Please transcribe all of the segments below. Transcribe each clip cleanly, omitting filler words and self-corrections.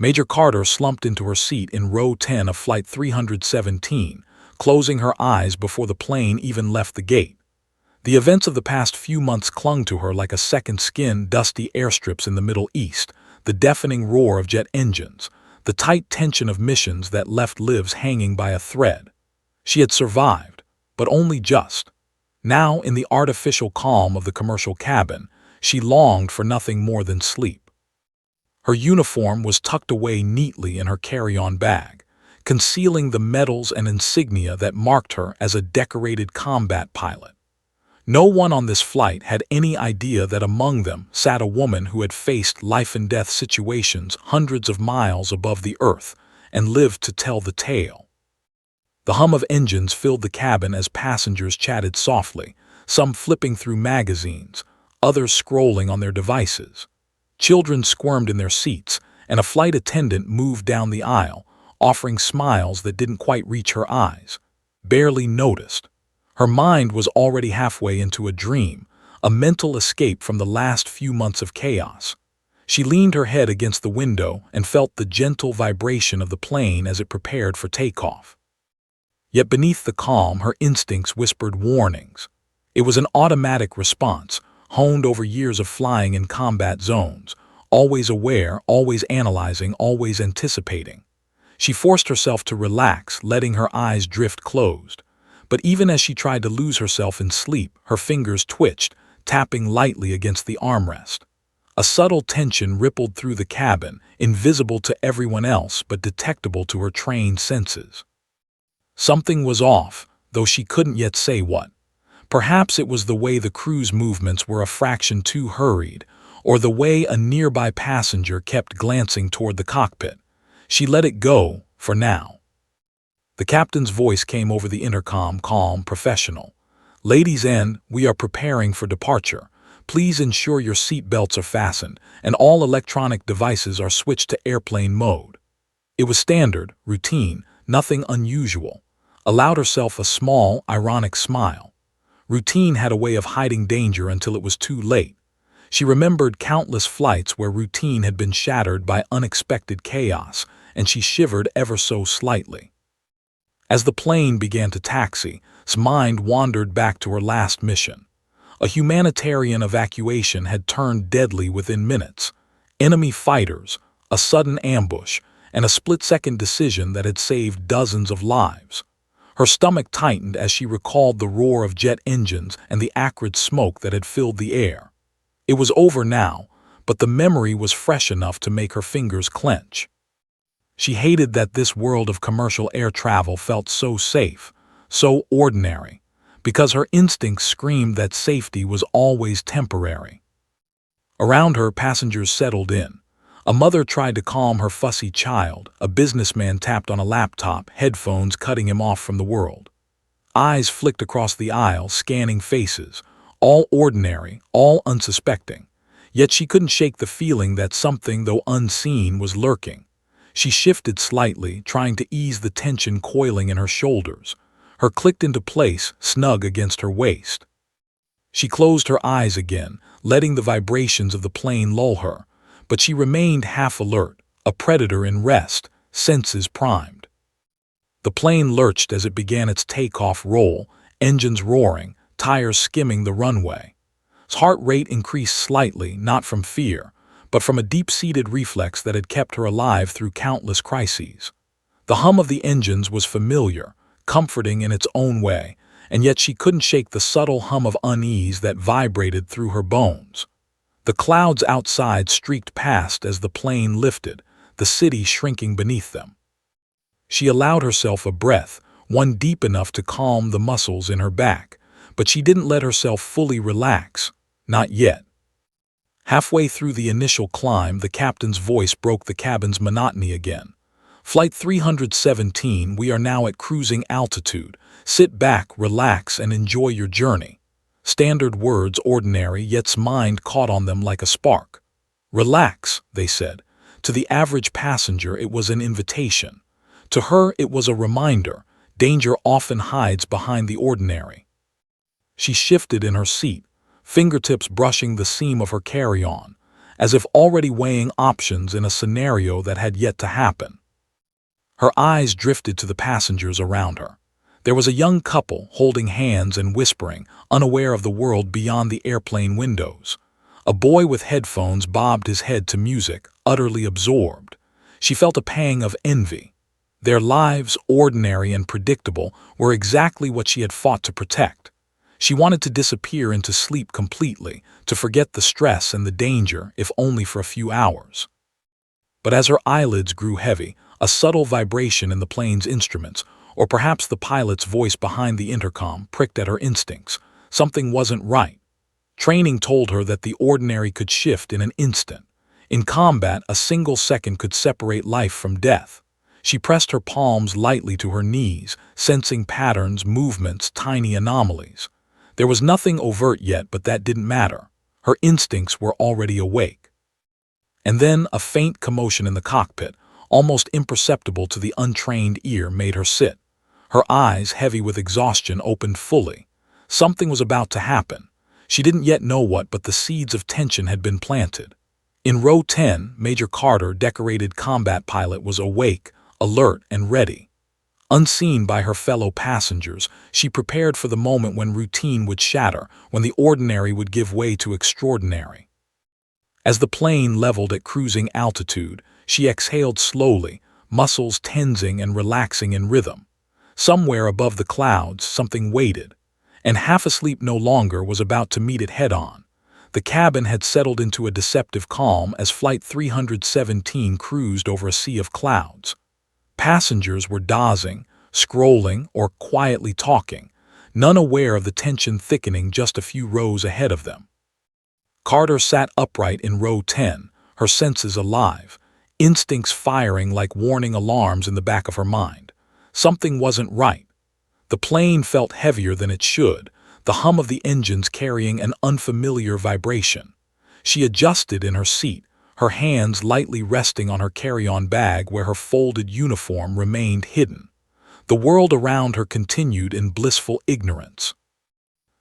Major Carter slumped into her seat in row 10 of Flight 317, closing her eyes before the plane even left the gate. The events of the past few months clung to her like a second skin. Dusty airstrips in the Middle East, the deafening roar of jet engines, the tight tension of missions that left lives hanging by a thread. She had survived, but only just. Now, in the artificial calm of the commercial cabin, she longed for nothing more than sleep. Her uniform was tucked away neatly in her carry-on bag, concealing the medals and insignia that marked her as a decorated combat pilot. No one on this flight had any idea that among them sat a woman who had faced life-and-death situations hundreds of miles above the earth and lived to tell the tale. The hum of engines filled the cabin as passengers chatted softly, some flipping through magazines, others scrolling on their devices. Children squirmed in their seats, and a flight attendant moved down the aisle, offering smiles that didn't quite reach her eyes. Barely noticed. Her mind was already halfway into a dream, a mental escape from the last few months of chaos. She leaned her head against the window and felt the gentle vibration of the plane as it prepared for takeoff. Yet beneath the calm, her instincts whispered warnings. It was an automatic response, honed over years of flying in combat zones, always aware, always analyzing, always anticipating. She forced herself to relax, letting her eyes drift closed. But even as she tried to lose herself in sleep, her fingers twitched, tapping lightly against the armrest. A subtle tension rippled through the cabin, invisible to everyone else but detectable to her trained senses. Something was off, though she couldn't yet say what. Perhaps it was the way the crew's movements were a fraction too hurried, or the way a nearby passenger kept glancing toward the cockpit. She let it go, for now. The captain's voice came over the intercom, calm, professional. "Ladies and we are preparing for departure. Please ensure your seat belts are fastened and all electronic devices are switched to airplane mode." It was standard, routine, nothing unusual. Allowed herself a small, ironic smile. Routine had a way of hiding danger until it was too late. She remembered countless flights where routine had been shattered by unexpected chaos, and she shivered ever so slightly. As the plane began to taxi, her mind wandered back to her last mission. A humanitarian evacuation had turned deadly within minutes. Enemy fighters, a sudden ambush, and a split-second decision that had saved dozens of lives. Her stomach tightened as she recalled the roar of jet engines and the acrid smoke that had filled the air. It was over now, but the memory was fresh enough to make her fingers clench. She hated that this world of commercial air travel felt so safe, so ordinary, because her instincts screamed that safety was always temporary. Around her, passengers settled in. A mother tried to calm her fussy child, a businessman tapped on a laptop, headphones cutting him off from the world. Eyes flicked across the aisle, scanning faces, all ordinary, all unsuspecting. Yet she couldn't shake the feeling that something, though unseen, was lurking. She shifted slightly, trying to ease the tension coiling in her shoulders. Her clicked into place, snug against her waist. She closed her eyes again, letting the vibrations of the plane lull her. But she remained half alert, a predator in rest, senses primed. The plane lurched as it began its takeoff roll, engines roaring, tires skimming the runway. Its heart rate increased slightly, not from fear, but from a deep-seated reflex that had kept her alive through countless crises. The hum of the engines was familiar, comforting in its own way, and yet she couldn't shake the subtle hum of unease that vibrated through her bones. The clouds outside streaked past as the plane lifted, the city shrinking beneath them. She allowed herself a breath, one deep enough to calm the muscles in her back, but she didn't let herself fully relax, not yet. Halfway through the initial climb, the captain's voice broke the cabin's monotony again. "Flight 317, we are now at cruising altitude. Sit back, relax, and enjoy your journey." Standard words, ordinary, yet's mind caught on them like a spark. "Relax," they said. To the average passenger, it was an invitation. To her, it was a reminder. Danger often hides behind the ordinary. She shifted in her seat, fingertips brushing the seam of her carry-on. as if already weighing options in a scenario that had yet to happen. Her eyes drifted to the passengers around her. There was a young couple holding hands and whispering, unaware of the world beyond the airplane windows. A boy with headphones bobbed his head to music, utterly absorbed. She felt a pang of envy. Their lives, ordinary and predictable, were exactly what she had fought to protect. She wanted to disappear into sleep completely, to forget the stress and the danger, if only for a few hours. But as her eyelids grew heavy, a subtle vibration in the plane's instruments, or perhaps the pilot's voice behind the intercom, pricked at her instincts. Something wasn't right. Training told her that the ordinary could shift in an instant. In combat, a single second could separate life from death. She pressed her palms lightly to her knees, sensing patterns, movements, tiny anomalies. There was nothing overt yet, but that didn't matter. Her instincts were already awake. And then a faint commotion in the cockpit, almost imperceptible to the untrained ear, made her sit. Her eyes, heavy with exhaustion, opened fully. Something was about to happen. She didn't yet know what, but the seeds of tension had been planted. In row 10, Major Carter, decorated combat pilot, was awake, alert and ready. Unseen by her fellow passengers, she prepared for the moment when routine would shatter, when the ordinary would give way to extraordinary. As the plane leveled at cruising altitude, she exhaled slowly, muscles tensing and relaxing in rhythm. Somewhere above the clouds, something waited, and half asleep no longer was about to meet it head-on. The cabin had settled into a deceptive calm as Flight 317 cruised over a sea of clouds. Passengers were dozing, scrolling, or quietly talking, none aware of the tension thickening just a few rows ahead of them. Carter sat upright in row 10, her senses alive, instincts firing like warning alarms in the back of her mind. Something wasn't right. The plane felt heavier than it should, the hum of the engines carrying an unfamiliar vibration. She adjusted in her seat, her hands lightly resting on her carry-on bag where her folded uniform remained hidden. The world around her continued in blissful ignorance.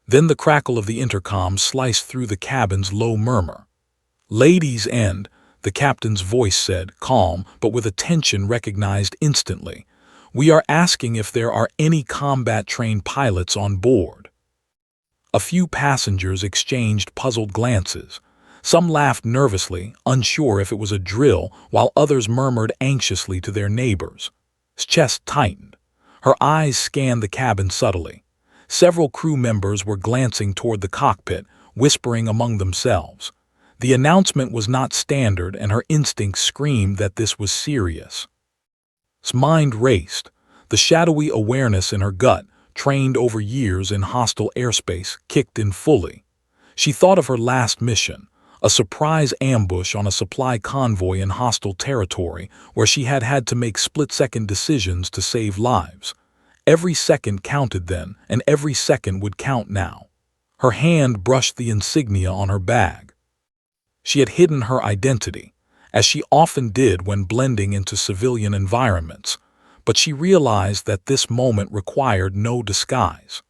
Then the crackle of the intercom sliced through the cabin's low murmur. "Ladies and," the captain's voice said, calm but with a tension recognized instantly, "we are asking if there are any combat-trained pilots on board." A few passengers exchanged puzzled glances. Some laughed nervously, unsure if it was a drill, while others murmured anxiously to their neighbors. His chest tightened. Her eyes scanned the cabin subtly. Several crew members were glancing toward the cockpit, whispering among themselves. The announcement was not standard, and her instincts screamed that this was serious. His mind raced. The shadowy awareness in her gut, trained over years in hostile airspace, kicked in fully. She thought of her last mission, a surprise ambush on a supply convoy in hostile territory where she had had to make split-second decisions to save lives. Every second counted then, and every second would count now. Her hand brushed the insignia on her bag. She had hidden her identity, as she often did when blending into civilian environments, but she realized that this moment required no disguise.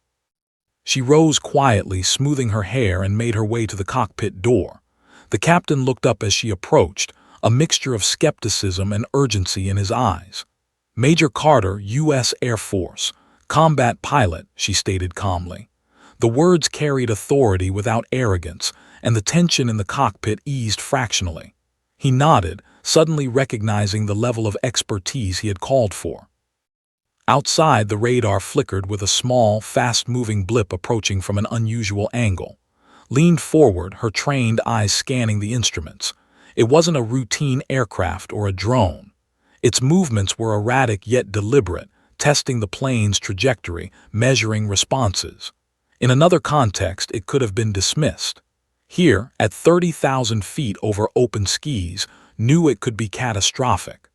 She rose quietly, smoothing her hair, and made her way to the cockpit door. The captain looked up as she approached, a mixture of skepticism and urgency in his eyes. "Major Carter, U.S. Air Force, combat pilot," she stated calmly. The words carried authority without arrogance, and the tension in the cockpit eased fractionally. He nodded, suddenly recognizing the level of expertise he had called for. Outside, the radar flickered with a small, fast-moving blip approaching from an unusual angle. Leaned forward, her trained eyes scanning the instruments. It wasn't a routine aircraft or a drone. Its movements were erratic yet deliberate, testing the plane's trajectory, measuring responses. In another context, it could have been dismissed. Here, at 30,000 feet over open skis, knew it could be catastrophic.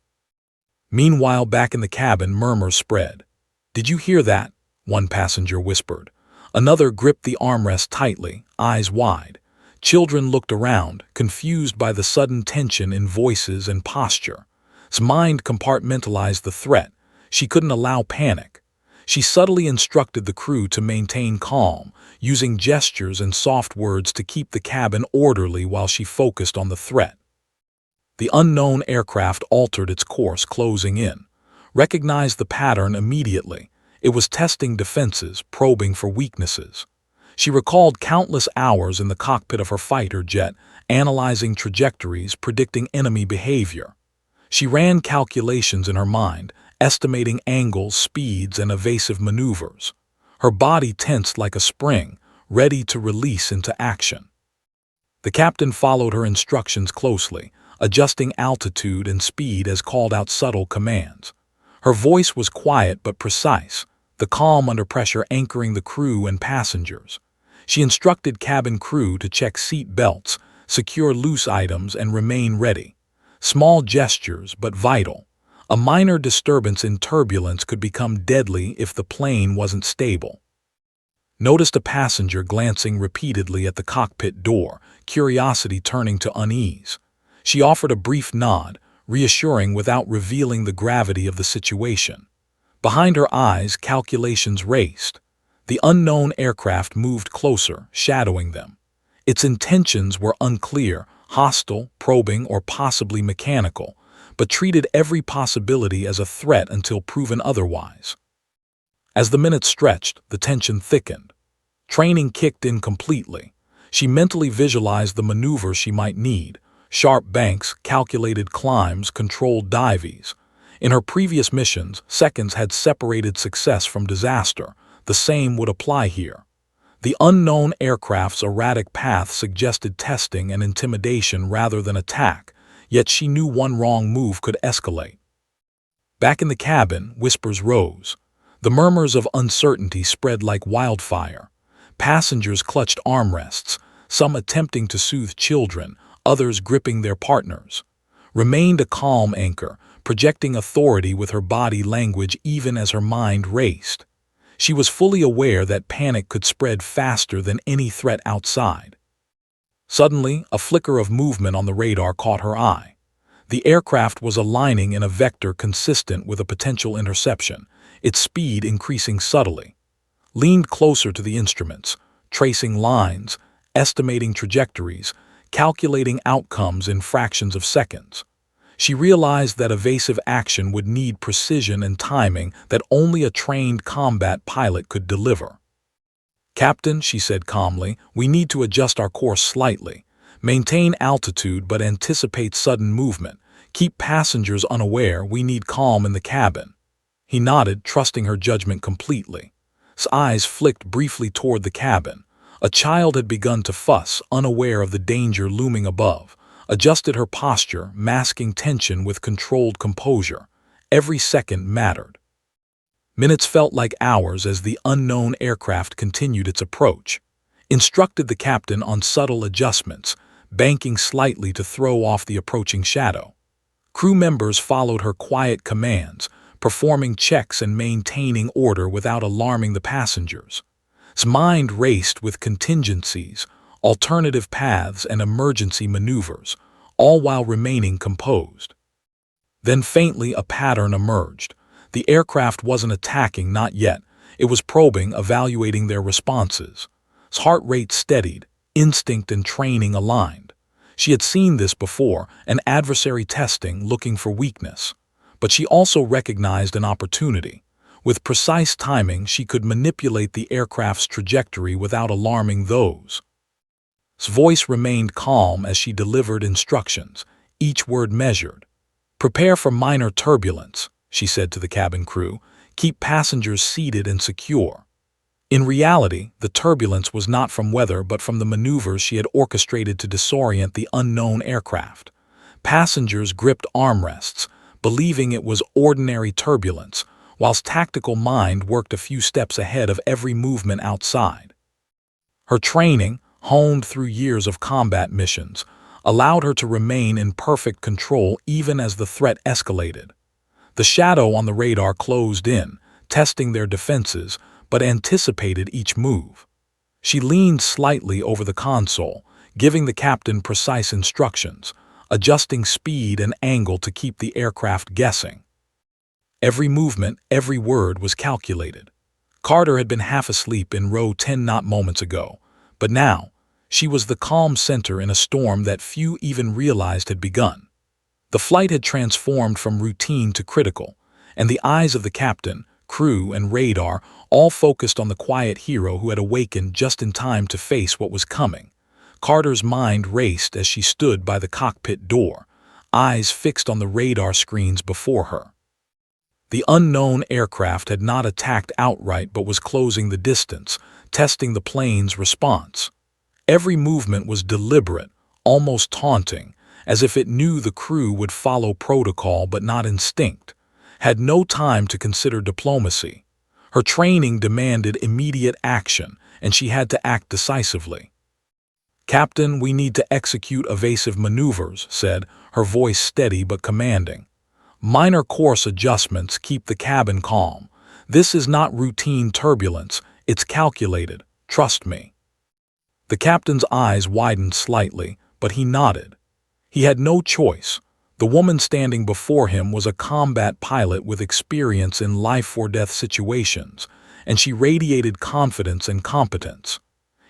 Meanwhile, back in the cabin, murmurs spread. "Did you hear that?" one passenger whispered. Another gripped the armrest tightly, eyes wide. Children looked around, confused by the sudden tension in voices and posture. His mind compartmentalized the threat. She couldn't allow panic. She subtly instructed the crew to maintain calm, using gestures and soft words to keep the cabin orderly while she focused on the threat. The unknown aircraft altered its course, closing in. Recognized the pattern immediately. It was testing defenses, probing for weaknesses. She recalled countless hours in the cockpit of her fighter jet, analyzing trajectories, predicting enemy behavior. She ran calculations in her mind, estimating angles, speeds, and evasive maneuvers. Her body tensed like a spring, ready to release into action. The captain followed her instructions closely, adjusting altitude and speed as called out subtle commands. Her voice was quiet but precise, the calm under pressure anchoring the crew and passengers. She instructed cabin crew to check seat belts, secure loose items, and remain ready. Small gestures, but vital. A minor disturbance in turbulence could become deadly if the plane wasn't stable. Noticed a passenger glancing repeatedly at the cockpit door, curiosity turning to unease. She offered a brief nod, reassuring without revealing the gravity of the situation. Behind her eyes, calculations raced. The unknown aircraft moved closer, shadowing them. Its intentions were unclear, hostile, probing, or possibly mechanical, but treated every possibility as a threat until proven otherwise. As the minutes stretched, the tension thickened. Training kicked in completely. She mentally visualized the maneuvers she might need: sharp banks, calculated climbs, controlled dives. In her previous missions, seconds had separated success from disaster. The same would apply here. The unknown aircraft's erratic path suggested testing and intimidation rather than attack, yet she knew one wrong move could escalate. Back in the cabin, whispers rose. The murmurs of uncertainty spread like wildfire. Passengers clutched armrests, some attempting to soothe children, others gripping their partners. Remained a calm anchor, projecting authority with her body language even as her mind raced. She was fully aware that panic could spread faster than any threat outside. Suddenly, a flicker of movement on the radar caught her eye. The aircraft was aligning in a vector consistent with a potential interception, its speed increasing subtly. Leaned closer to the instruments, tracing lines, estimating trajectories, calculating outcomes in fractions of seconds. She realized that evasive action would need precision and timing that only a trained combat pilot could deliver. "Captain," she said calmly, "we need to adjust our course slightly. Maintain altitude but anticipate sudden movement. Keep passengers unaware. We need calm in the cabin." He nodded, trusting her judgment completely. His eyes flicked briefly toward the cabin. A child had begun to fuss, unaware of the danger looming above. Adjusted her posture, masking tension with controlled composure. Every second mattered. Minutes felt like hours as the unknown aircraft continued its approach. Instructed the captain on subtle adjustments, banking slightly to throw off the approaching shadow. Crew members followed her quiet commands, performing checks and maintaining order without alarming the passengers. His mind raced with contingencies, alternative paths, and emergency maneuvers, all while remaining composed. Then faintly a pattern emerged. The aircraft wasn't attacking, not yet. It was probing, evaluating their responses. His heart rate steadied, instinct and training aligned. She had seen this before, an adversary testing, looking for weakness. But she also recognized an opportunity. With precise timing, she could manipulate the aircraft's trajectory without alarming those. His voice remained calm as she delivered instructions, each word measured. "Prepare for minor turbulence," she said to the cabin crew. "Keep passengers seated and secure." In reality, the turbulence was not from weather but from the maneuvers she had orchestrated to disorient the unknown aircraft. Passengers gripped armrests, believing it was ordinary turbulence, whilst tactical mind worked a few steps ahead of every movement outside. Her training, honed through years of combat missions, allowed her to remain in perfect control even as the threat escalated. The shadow on the radar closed in, testing their defenses, but anticipated each move. She leaned slightly over the console, giving the captain precise instructions, adjusting speed and angle to keep the aircraft guessing. Every movement, every word was calculated. Carter had been half asleep in row 10 not moments ago, but now, she was the calm center in a storm that few even realized had begun. The flight had transformed from routine to critical, and the eyes of the captain, crew, and radar all focused on the quiet hero who had awakened just in time to face what was coming. Carter's mind raced as she stood by the cockpit door, eyes fixed on the radar screens before her. The unknown aircraft had not attacked outright but was closing the distance, testing the plane's response. Every movement was deliberate, almost taunting, as if it knew the crew would follow protocol but not instinct, had no time to consider diplomacy. Her training demanded immediate action, and she had to act decisively. "Captain, we need to execute evasive maneuvers," said, her voice steady but commanding. "Minor course adjustments keep the cabin calm. This is not routine turbulence, it's calculated, trust me." The captain's eyes widened slightly, but he nodded. He had no choice. The woman standing before him was a combat pilot with experience in life-or-death situations, and she radiated confidence and competence.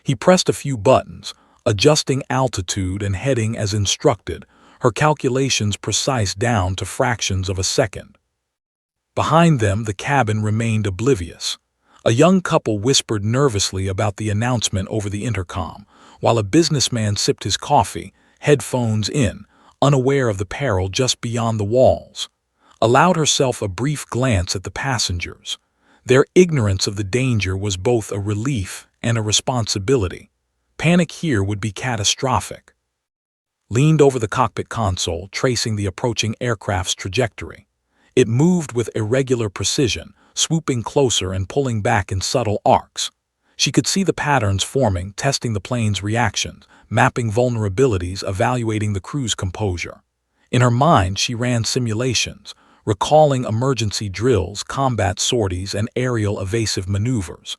He pressed a few buttons, adjusting altitude and heading as instructed, her calculations precise down to fractions of a second. Behind them, the cabin remained oblivious. A young couple whispered nervously about the announcement over the intercom, while a businessman sipped his coffee, headphones in, unaware of the peril just beyond the walls. Allowed herself a brief glance at the passengers. Their ignorance of the danger was both a relief and a responsibility. Panic here would be catastrophic. Leaned over the cockpit console, tracing the approaching aircraft's trajectory. It moved with irregular precision, swooping closer and pulling back in subtle arcs. She could see the patterns forming, testing the plane's reactions, mapping vulnerabilities, evaluating the crew's composure. In her mind, she ran simulations, recalling emergency drills, combat sorties, and aerial evasive maneuvers.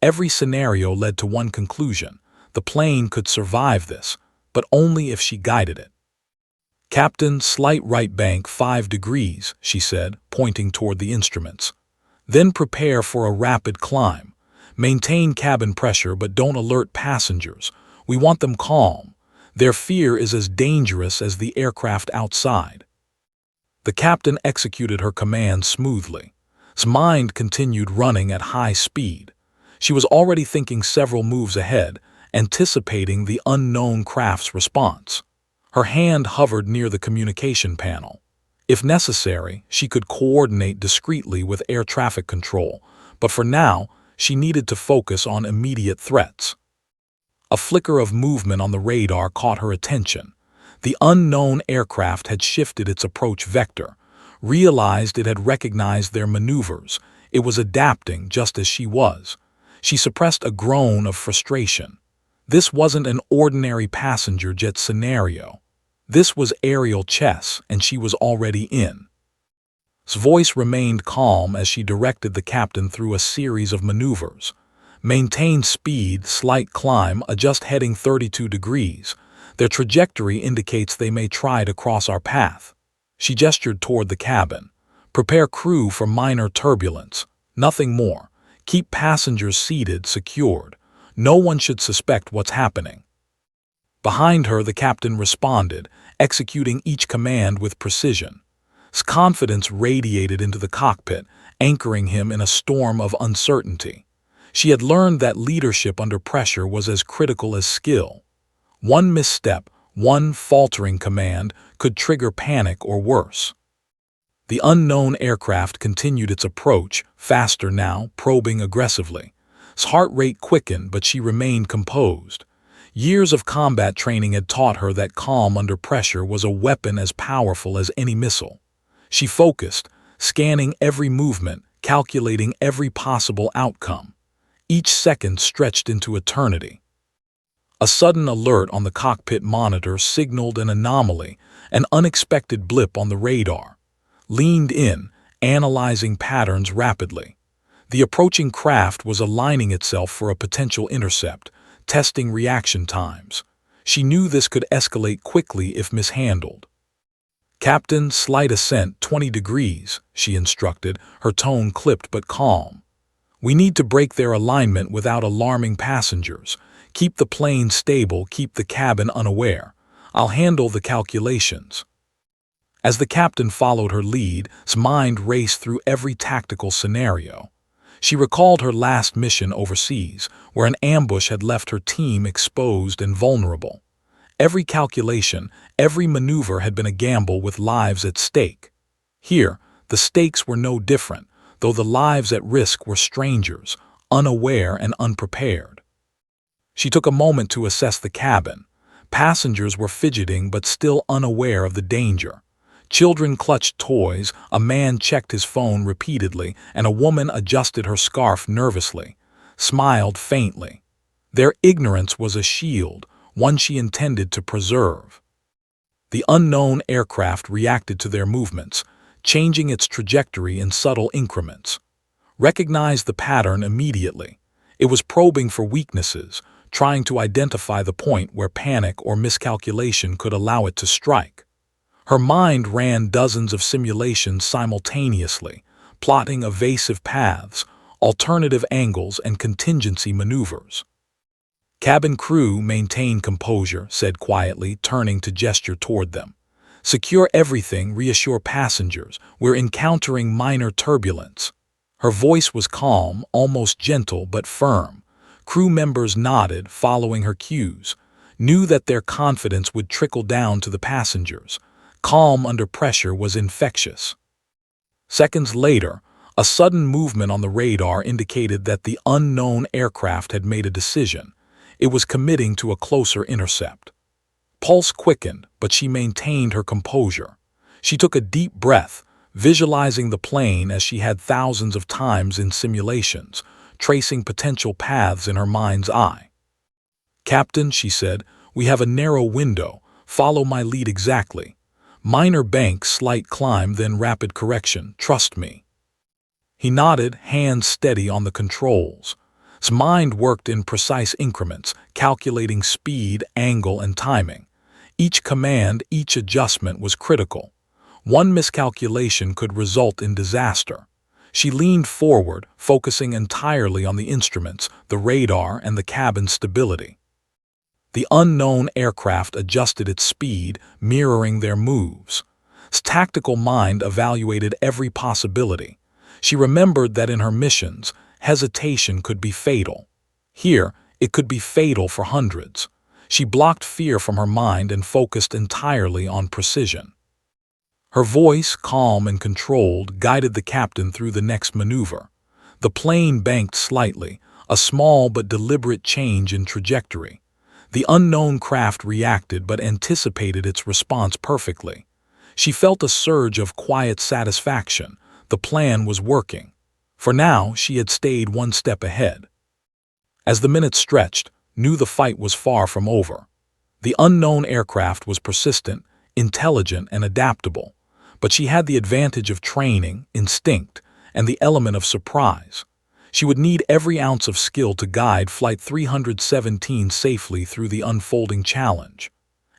Every scenario led to one conclusion: the plane could survive this, but only if she guided it. "Captain, slight right bank 5 degrees, she said, pointing toward the instruments. "Then prepare for a rapid climb. Maintain cabin pressure but don't alert passengers. We want them calm. Their fear is as dangerous as the aircraft outside." The captain executed her command smoothly. His mind continued running at high speed. She was already thinking several moves ahead, anticipating the unknown craft's response. Her hand hovered near the communication panel. If necessary, she could coordinate discreetly with air traffic control, but for now, she needed to focus on immediate threats. A flicker of movement on the radar caught her attention. The unknown aircraft had shifted its approach vector, realized it had recognized their maneuvers. It was adapting just as she was. She suppressed a groan of frustration. This wasn't an ordinary passenger jet scenario. This was aerial chess, and she was already in. His voice remained calm as she directed the captain through a series of maneuvers. "Maintain speed, slight climb, adjust heading 32 degrees. Their trajectory indicates they may try to cross our path." She gestured toward the cabin. "Prepare crew for minor turbulence. Nothing more. Keep passengers seated, secured. No one should suspect what's happening." Behind her, the captain responded, executing each command with precision. His confidence radiated into the cockpit, anchoring him in a storm of uncertainty. She had learned that leadership under pressure was as critical as skill. One misstep, one faltering command, could trigger panic or worse. The unknown aircraft continued its approach, faster now, probing aggressively. His heart rate quickened, but she remained composed. Years of combat training had taught her that calm under pressure was a weapon as powerful as any missile. She focused, scanning every movement, calculating every possible outcome. Each second stretched into eternity. A sudden alert on the cockpit monitor signaled an anomaly, an unexpected blip on the radar. Leaned in, analyzing patterns rapidly. The approaching craft was aligning itself for a potential intercept, testing reaction times. She knew this could escalate quickly if mishandled. "Captain, slight ascent 20 degrees, she instructed, her tone clipped but calm. We need to break their alignment without alarming passengers. Keep the plane stable, keep the cabin unaware. I'll handle the calculations." As the captain followed her lead, his mind raced through every tactical scenario. She recalled her last mission overseas, where an ambush had left her team exposed and vulnerable. Every calculation, every maneuver had been a gamble with lives at stake. Here, the stakes were no different, though the lives at risk were strangers, unaware and unprepared. She took a moment to assess the cabin. Passengers were fidgeting but still unaware of the danger. Children clutched toys, a man checked his phone repeatedly, and a woman adjusted her scarf nervously, smiled faintly. Their ignorance was a shield, one she intended to preserve. The unknown aircraft reacted to their movements, changing its trajectory in subtle increments. Recognized the pattern immediately. It was probing for weaknesses, trying to identify the point where panic or miscalculation could allow it to strike. Her mind ran dozens of simulations simultaneously, plotting evasive paths, alternative angles, and contingency maneuvers. "Cabin crew, maintain composure," said quietly, turning to gesture toward them. "Secure everything, reassure passengers. We're encountering minor turbulence." Her voice was calm, almost gentle but firm. Crew members nodded, following her cues, knew that their confidence would trickle down to the passengers. Calm under pressure was infectious. Seconds later, a sudden movement on the radar indicated that the unknown aircraft had made a decision. It was committing to a closer intercept. Pulse quickened, but she maintained her composure. She took a deep breath, visualizing the plane as she had thousands of times in simulations, tracing potential paths in her mind's eye. "Captain," she said, "we have a narrow window. Follow my lead exactly. Minor bank, slight climb, then rapid correction. Trust me." He nodded, hands steady on the controls. His mind worked in precise increments, calculating speed, angle, and timing. Each command, each adjustment was critical. One miscalculation could result in disaster. She leaned forward, focusing entirely on the instruments, the radar, and the cabin stability. The unknown aircraft adjusted its speed, mirroring their moves. His tactical mind evaluated every possibility. She remembered that in her missions, hesitation could be fatal. Here, it could be fatal for hundreds. She blocked fear from her mind and focused entirely on precision. Her voice, calm and controlled, guided the captain through the next maneuver. The plane banked slightly, a small but deliberate change in trajectory. The unknown craft reacted but anticipated its response perfectly. She felt a surge of quiet satisfaction. The plan was working. For now, she had stayed one step ahead. As the minutes stretched, knew the fight was far from over. The unknown aircraft was persistent, intelligent, and adaptable, but she had the advantage of training, instinct, and the element of surprise. She would need every ounce of skill to guide Flight 317 safely through the unfolding challenge.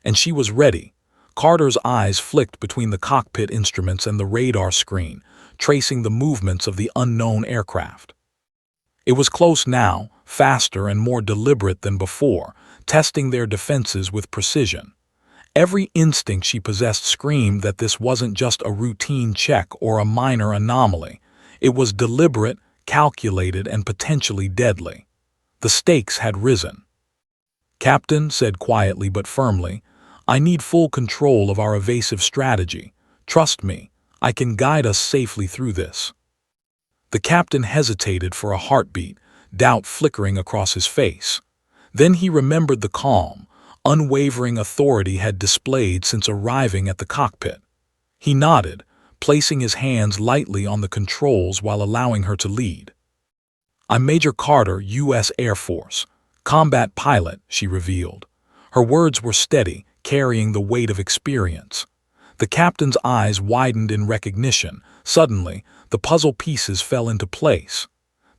And she was ready. Carter's eyes flicked between the cockpit instruments and the radar screen, tracing the movements of the unknown aircraft. It was close now, faster and more deliberate than before, testing their defenses with precision. Every instinct she possessed screamed that this wasn't just a routine check or a minor anomaly. It was deliberate, calculated, and potentially deadly. The stakes had risen. "Captain," said quietly but firmly, "I need full control of our evasive strategy. Trust me, I can guide us safely through this." The captain hesitated for a heartbeat, doubt flickering across his face. Then he remembered the calm, unwavering authority had displayed since arriving at the cockpit. He nodded, placing his hands lightly on the controls while allowing her to lead. "I'm Major Carter, U.S. Air Force, combat pilot," she revealed. Her words were steady, carrying the weight of experience. The captain's eyes widened in recognition. Suddenly, the puzzle pieces fell into place.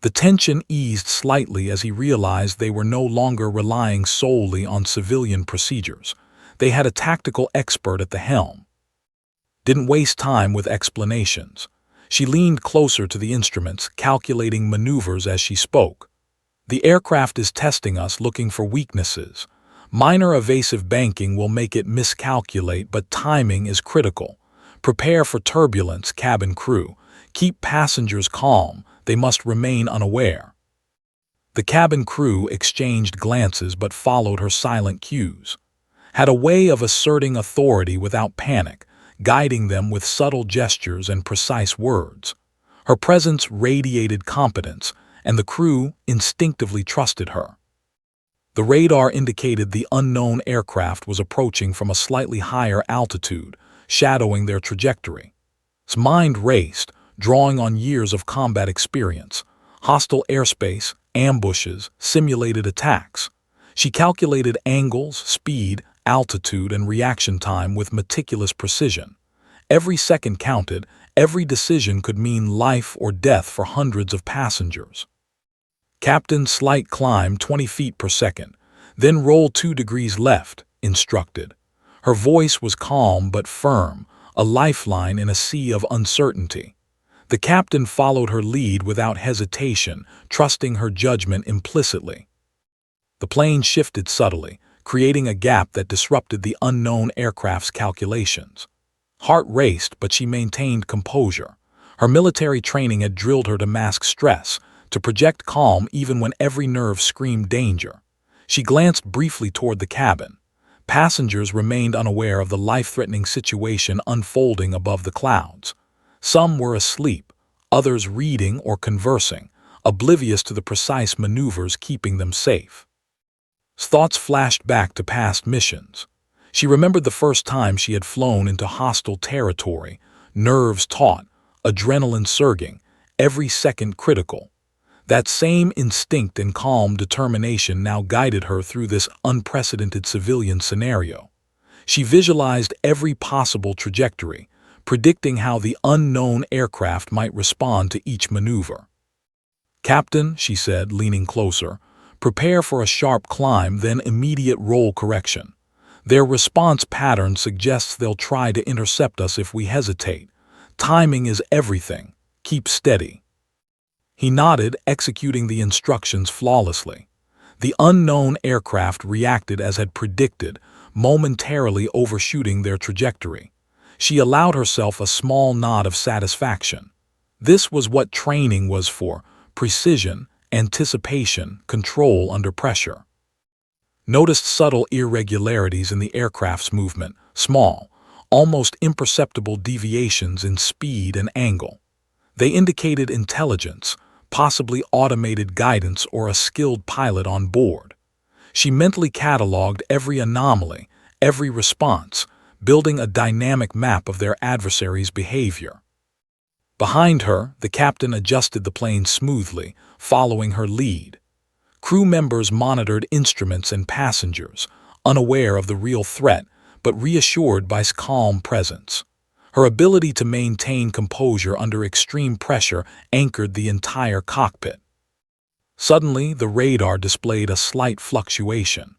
The tension eased slightly as he realized they were no longer relying solely on civilian procedures. They had a tactical expert at the helm. Didn't waste time with explanations. She leaned closer to the instruments, calculating maneuvers as she spoke. The aircraft is testing us, looking for weaknesses. Minor evasive banking will make it miscalculate, but timing is critical. Prepare for turbulence, cabin crew. Keep passengers calm. They must remain unaware. The cabin crew exchanged glances but followed her silent cues. Had a way of asserting authority without panic, guiding them with subtle gestures and precise words. Her presence radiated competence, and the crew instinctively trusted her. The radar indicated the unknown aircraft was approaching from a slightly higher altitude, shadowing their trajectory. His mind raced, drawing on years of combat experience. Hostile airspace, ambushes, simulated attacks. She calculated angles, speed, altitude, and reaction time with meticulous precision. Every second counted, every decision could mean life or death for hundreds of passengers. Captain, slight climb 20 feet per second, then roll 2 degrees left, instructed. Her voice was calm but firm, a lifeline in a sea of uncertainty. The captain followed her lead without hesitation, trusting her judgment implicitly. The plane shifted subtly, creating a gap that disrupted the unknown aircraft's calculations. Heart raced, but she maintained composure. Her military training had drilled her to mask stress, to project calm even when every nerve screamed danger. She glanced briefly toward the cabin. Passengers remained unaware of the life-threatening situation unfolding above the clouds. Some were asleep, others reading or conversing, oblivious to the precise maneuvers keeping them safe. Thoughts flashed back to past missions. She remembered the first time she had flown into hostile territory, nerves taut, adrenaline surging, every second critical. That same instinct and calm determination now guided her through this unprecedented civilian scenario. She visualized every possible trajectory, predicting how the unknown aircraft might respond to each maneuver. "Captain," she said, leaning closer, "prepare for a sharp climb, then immediate roll correction. Their response pattern suggests they'll try to intercept us if we hesitate. Timing is everything. Keep steady." He nodded, executing the instructions flawlessly. The unknown aircraft reacted as had predicted, momentarily overshooting their trajectory. She allowed herself a small nod of satisfaction. This was what training was for: precision, anticipation, control under pressure. Noticed subtle irregularities in the aircraft's movement, small, almost imperceptible deviations in speed and angle. They indicated intelligence, possibly automated guidance or a skilled pilot on board. She mentally cataloged every anomaly, every response, building a dynamic map of their adversary's behavior. Behind her, the captain adjusted the plane smoothly, following her lead. Crew members monitored instruments and passengers, unaware of the real threat, but reassured by his calm presence. Her ability to maintain composure under extreme pressure anchored the entire cockpit. Suddenly, the radar displayed a slight fluctuation.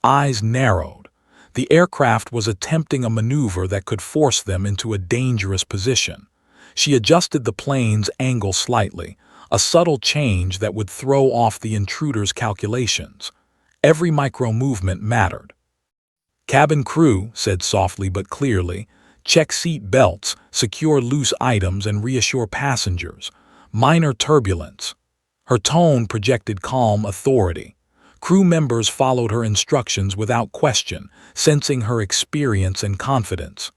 Eyes narrowed. The aircraft was attempting a maneuver that could force them into a dangerous position. She adjusted the plane's angle slightly, a subtle change that would throw off the intruder's calculations. Every micro-movement mattered. "Cabin crew," said softly but clearly, "check seat belts, secure loose items, and reassure passengers. Minor turbulence." Her tone projected calm authority. Crew members followed her instructions without question, sensing her experience and confidence.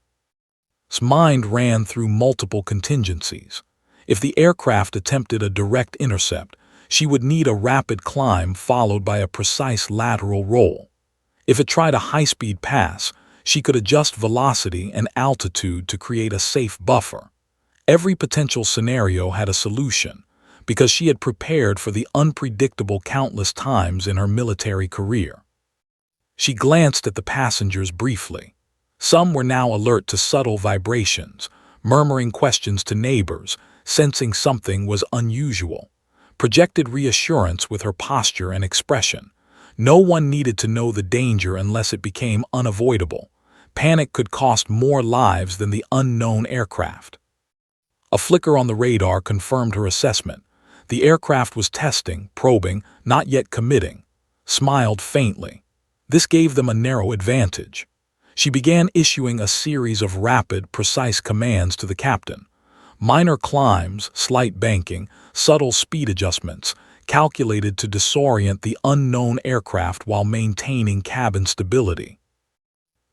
His mind ran through multiple contingencies. If the aircraft attempted a direct intercept, she would need a rapid climb followed by a precise lateral roll. If it tried a high-speed pass, she could adjust velocity and altitude to create a safe buffer. Every potential scenario had a solution, because she had prepared for the unpredictable countless times in her military career. She glanced at the passengers briefly. Some were now alert to subtle vibrations, murmuring questions to neighbors, sensing something was unusual. Projected reassurance with her posture and expression. No one needed to know the danger unless it became unavoidable. Panic could cost more lives than the unknown aircraft. A flicker on the radar confirmed her assessment. The aircraft was testing, probing, not yet committing. Smiled faintly. This gave them a narrow advantage. She began issuing a series of rapid, precise commands to the captain. Minor climbs, slight banking, subtle speed adjustments, calculated to disorient the unknown aircraft while maintaining cabin stability.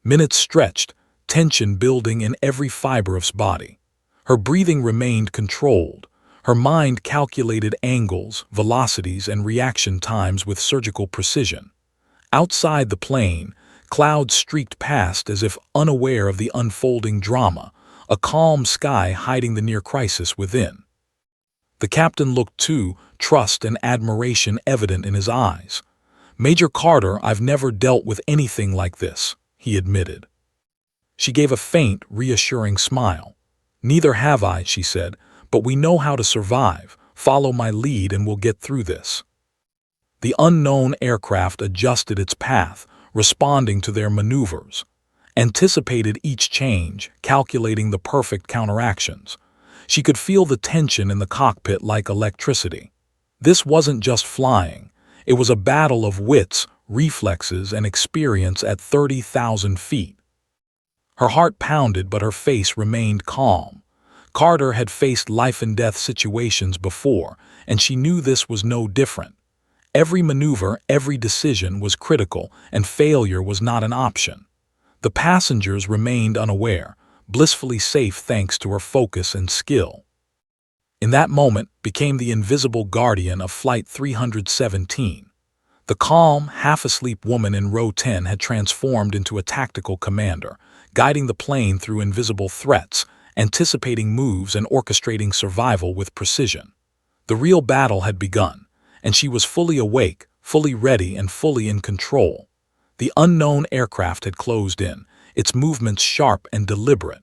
Minutes stretched, tension building in every fiber of his body. Her breathing remained controlled. Her mind calculated angles, velocities, and reaction times with surgical precision. Outside the plane, clouds streaked past as if unaware of the unfolding drama, a calm sky hiding the near crisis within. The captain looked too, trust and admiration evident in his eyes. "Major Carter, I've never dealt with anything like this," he admitted. She gave a faint, reassuring smile. "Neither have I," she said, "but we know how to survive. Follow my lead and we'll get through this." The unknown aircraft adjusted its path, responding to their maneuvers. Anticipated each change, calculating the perfect counteractions. She could feel the tension in the cockpit like electricity. This wasn't just flying. It was a battle of wits, reflexes, and experience at 30,000 feet. Her heart pounded, but her face remained calm. Carter had faced life-and-death situations before, and she knew this was no different. Every maneuver, every decision was critical, and failure was not an option. The passengers remained unaware, blissfully safe thanks to her focus and skill. In that moment became the invisible guardian of Flight 317. The calm, half-asleep woman in row 10 had transformed into a tactical commander, guiding the plane through invisible threats, anticipating moves and orchestrating survival with precision. The real battle had begun, and she was fully awake, fully ready, and fully in control. The unknown aircraft had closed in, its movements sharp and deliberate.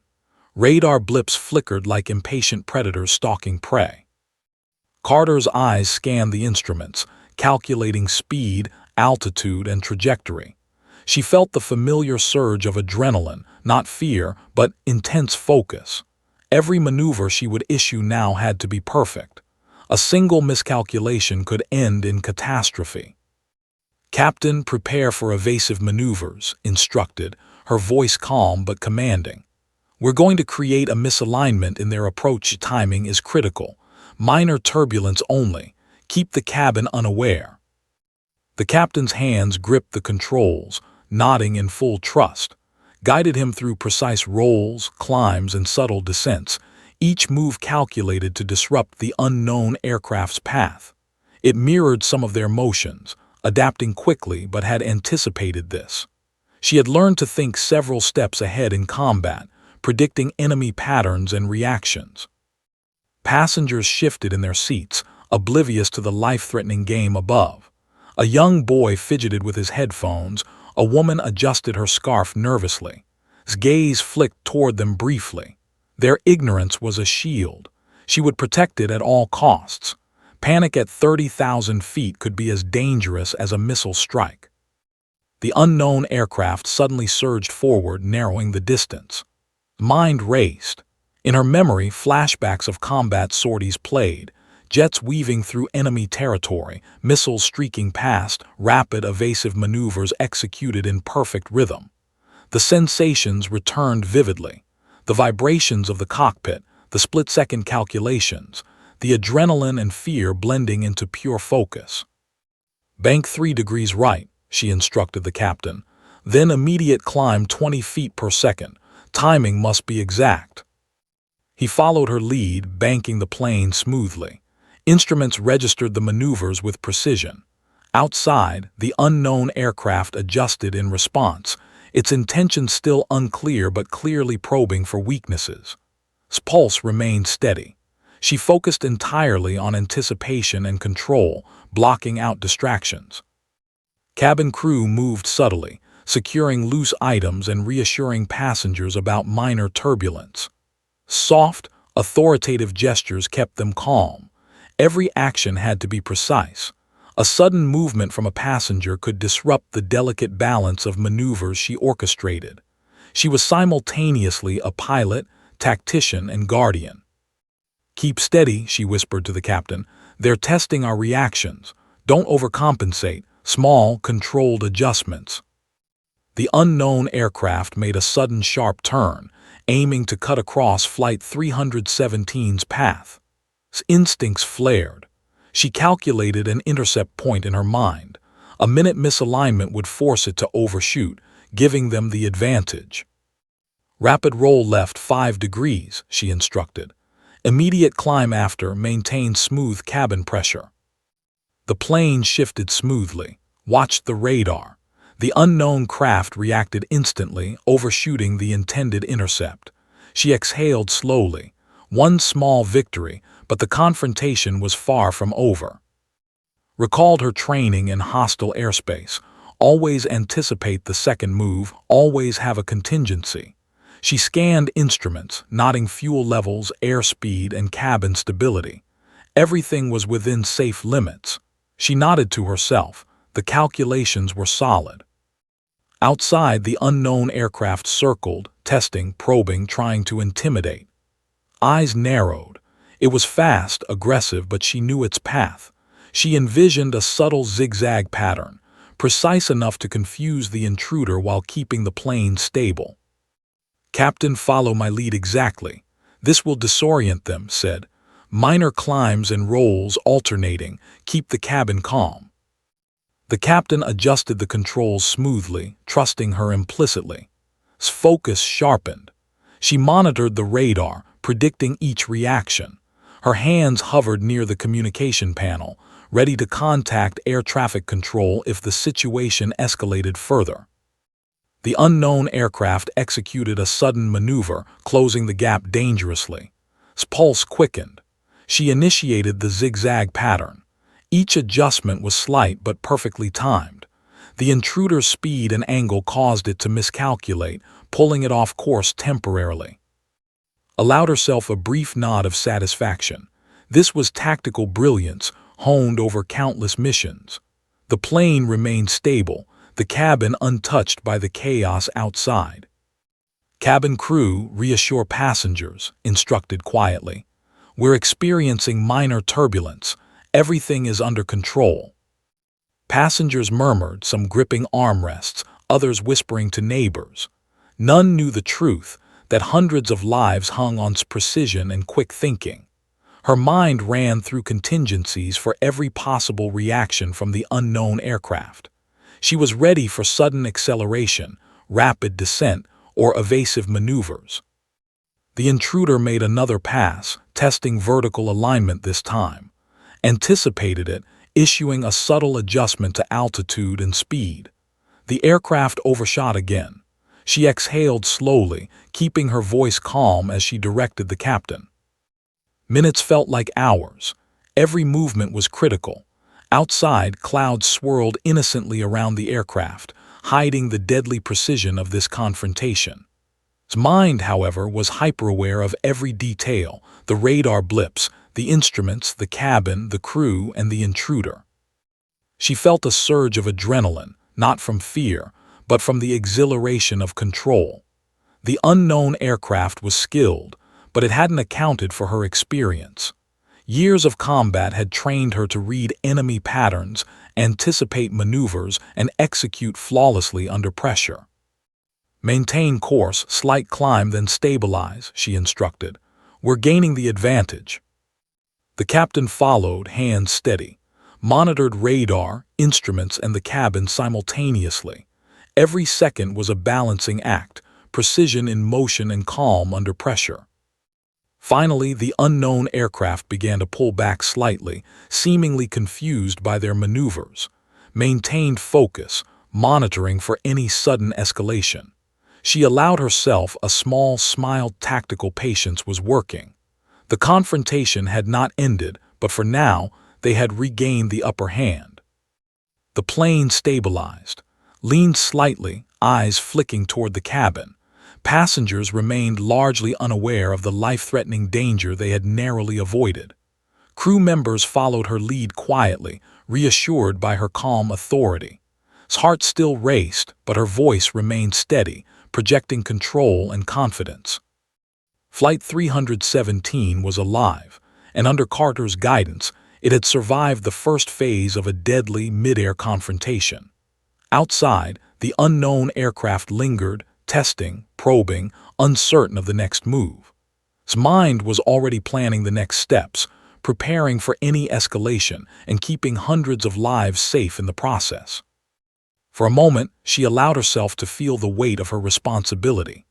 Radar blips flickered like impatient predators stalking prey. Carter's eyes scanned the instruments, calculating speed, altitude, and trajectory. She felt the familiar surge of adrenaline, not fear, but intense focus. Every maneuver she would issue now had to be perfect. A single miscalculation could end in catastrophe. "Captain, prepare for evasive maneuvers," instructed, her voice calm but commanding. "We're going to create a misalignment in their approach. Timing is critical. Minor turbulence only. Keep the cabin unaware." The captain's hands gripped the controls, nodding in full trust, guided him through precise rolls, climbs, and subtle descents, each move calculated to disrupt the unknown aircraft's path. It mirrored some of their motions, adapting quickly but had anticipated this. She had learned to think several steps ahead in combat, predicting enemy patterns and reactions. Passengers shifted in their seats, oblivious to the life-threatening game above. A young boy fidgeted with his headphones, a woman adjusted her scarf nervously. His gaze flicked toward them briefly. Their ignorance was a shield. She would protect it at all costs. Panic at 30,000 feet could be as dangerous as a missile strike. The unknown aircraft suddenly surged forward, narrowing the distance. Mind raced. In her memory, flashbacks of combat sorties played, jets weaving through enemy territory, missiles streaking past, rapid evasive maneuvers executed in perfect rhythm. The sensations returned vividly. The vibrations of the cockpit, the split-second calculations, the adrenaline and fear blending into pure focus. "Bank 3 degrees right," she instructed the captain. "Then immediate climb 20 feet per second. Timing must be exact." He followed her lead, banking the plane smoothly. Instruments registered the maneuvers with precision. Outside, the unknown aircraft adjusted in response, its intention still unclear but clearly probing for weaknesses. His pulse remained steady. She focused entirely on anticipation and control, blocking out distractions. Cabin crew moved subtly, securing loose items and reassuring passengers about minor turbulence. Soft, authoritative gestures kept them calm. Every action had to be precise. A sudden movement from a passenger could disrupt the delicate balance of maneuvers she orchestrated. She was simultaneously a pilot, tactician, and guardian. "Keep steady," she whispered to the captain. "They're testing our reactions. Don't overcompensate. Small, controlled adjustments." The unknown aircraft made a sudden sharp turn, aiming to cut across Flight 317's path. Instincts flared. She calculated an intercept point in her mind. A minute misalignment would force it to overshoot, giving them the advantage. "Rapid roll left 5 degrees," she instructed. "Immediate climb after, maintain smooth cabin pressure." The plane shifted smoothly, watched the radar. The unknown craft reacted instantly, overshooting the intended intercept. She exhaled slowly. One small victory, but the confrontation was far from over. Recalled her training in hostile airspace. Always anticipate the second move, always have a contingency. She scanned instruments, noting fuel levels, airspeed, and cabin stability. Everything was within safe limits. She nodded to herself. The calculations were solid. Outside, the unknown aircraft circled, testing, probing, trying to intimidate. Eyes narrowed. It was fast, aggressive, but she knew its path. She envisioned a subtle zigzag pattern, precise enough to confuse the intruder while keeping the plane stable. "Captain, follow my lead exactly. This will disorient them," said. "Minor climbs and rolls alternating. Keep the cabin calm." The captain adjusted the controls smoothly, trusting her implicitly. Focus sharpened. She monitored the radar, predicting each reaction. Her hands hovered near the communication panel, ready to contact air traffic control if the situation escalated further. The unknown aircraft executed a sudden maneuver, closing the gap dangerously. Pulse quickened. She initiated the zigzag pattern. Each adjustment was slight but perfectly timed. The intruder's speed and angle caused it to miscalculate, pulling it off course temporarily. Allowed herself a brief nod of satisfaction. This was tactical brilliance, honed over countless missions. The plane remained stable, the cabin untouched by the chaos outside. "Cabin crew, reassure passengers," instructed quietly. "We're experiencing minor turbulence. Everything is under control." Passengers murmured, some gripping armrests, others whispering to neighbors. None knew the truth, that hundreds of lives hung on precision and quick thinking. Her mind ran through contingencies for every possible reaction from the unknown aircraft. She was ready for sudden acceleration, rapid descent, or evasive maneuvers. The intruder made another pass, testing vertical alignment this time. Anticipated it, issuing a subtle adjustment to altitude and speed. The aircraft overshot again. She exhaled slowly, keeping her voice calm as she directed the captain. Minutes felt like hours. Every movement was critical. Outside, clouds swirled innocently around the aircraft, hiding the deadly precision of this confrontation. His mind, however, was hyper-aware of every detail, the radar blips, the instruments, the cabin, the crew, and the intruder. She felt a surge of adrenaline, not from fear, but from the exhilaration of control. The unknown aircraft was skilled, but it hadn't accounted for her experience. Years of combat had trained her to read enemy patterns, anticipate maneuvers, and execute flawlessly under pressure. "Maintain course, slight climb, then stabilize," she instructed. "We're gaining the advantage." The captain followed, hands steady, monitored radar, instruments, and the cabin simultaneously. Every second was a balancing act, precision in motion and calm under pressure. Finally, the unknown aircraft began to pull back slightly, seemingly confused by their maneuvers. Maintained focus, monitoring for any sudden escalation. She allowed herself a small, smiled tactical patience was working. The confrontation had not ended, but for now, they had regained the upper hand. The plane stabilized, leaned slightly, eyes flicking toward the cabin. Passengers remained largely unaware of the life-threatening danger they had narrowly avoided. Crew members followed her lead quietly, reassured by her calm authority. His heart still raced, but her voice remained steady, projecting control and confidence. Flight 317 was alive. and under Carter's guidance, it had survived the first phase of a deadly mid-air confrontation. Outside, the unknown aircraft lingered, testing, probing, uncertain of the next move. His mind was already planning the next steps, preparing for any escalation and keeping hundreds of lives safe in the process. For a moment, she allowed herself to feel the weight of her responsibility.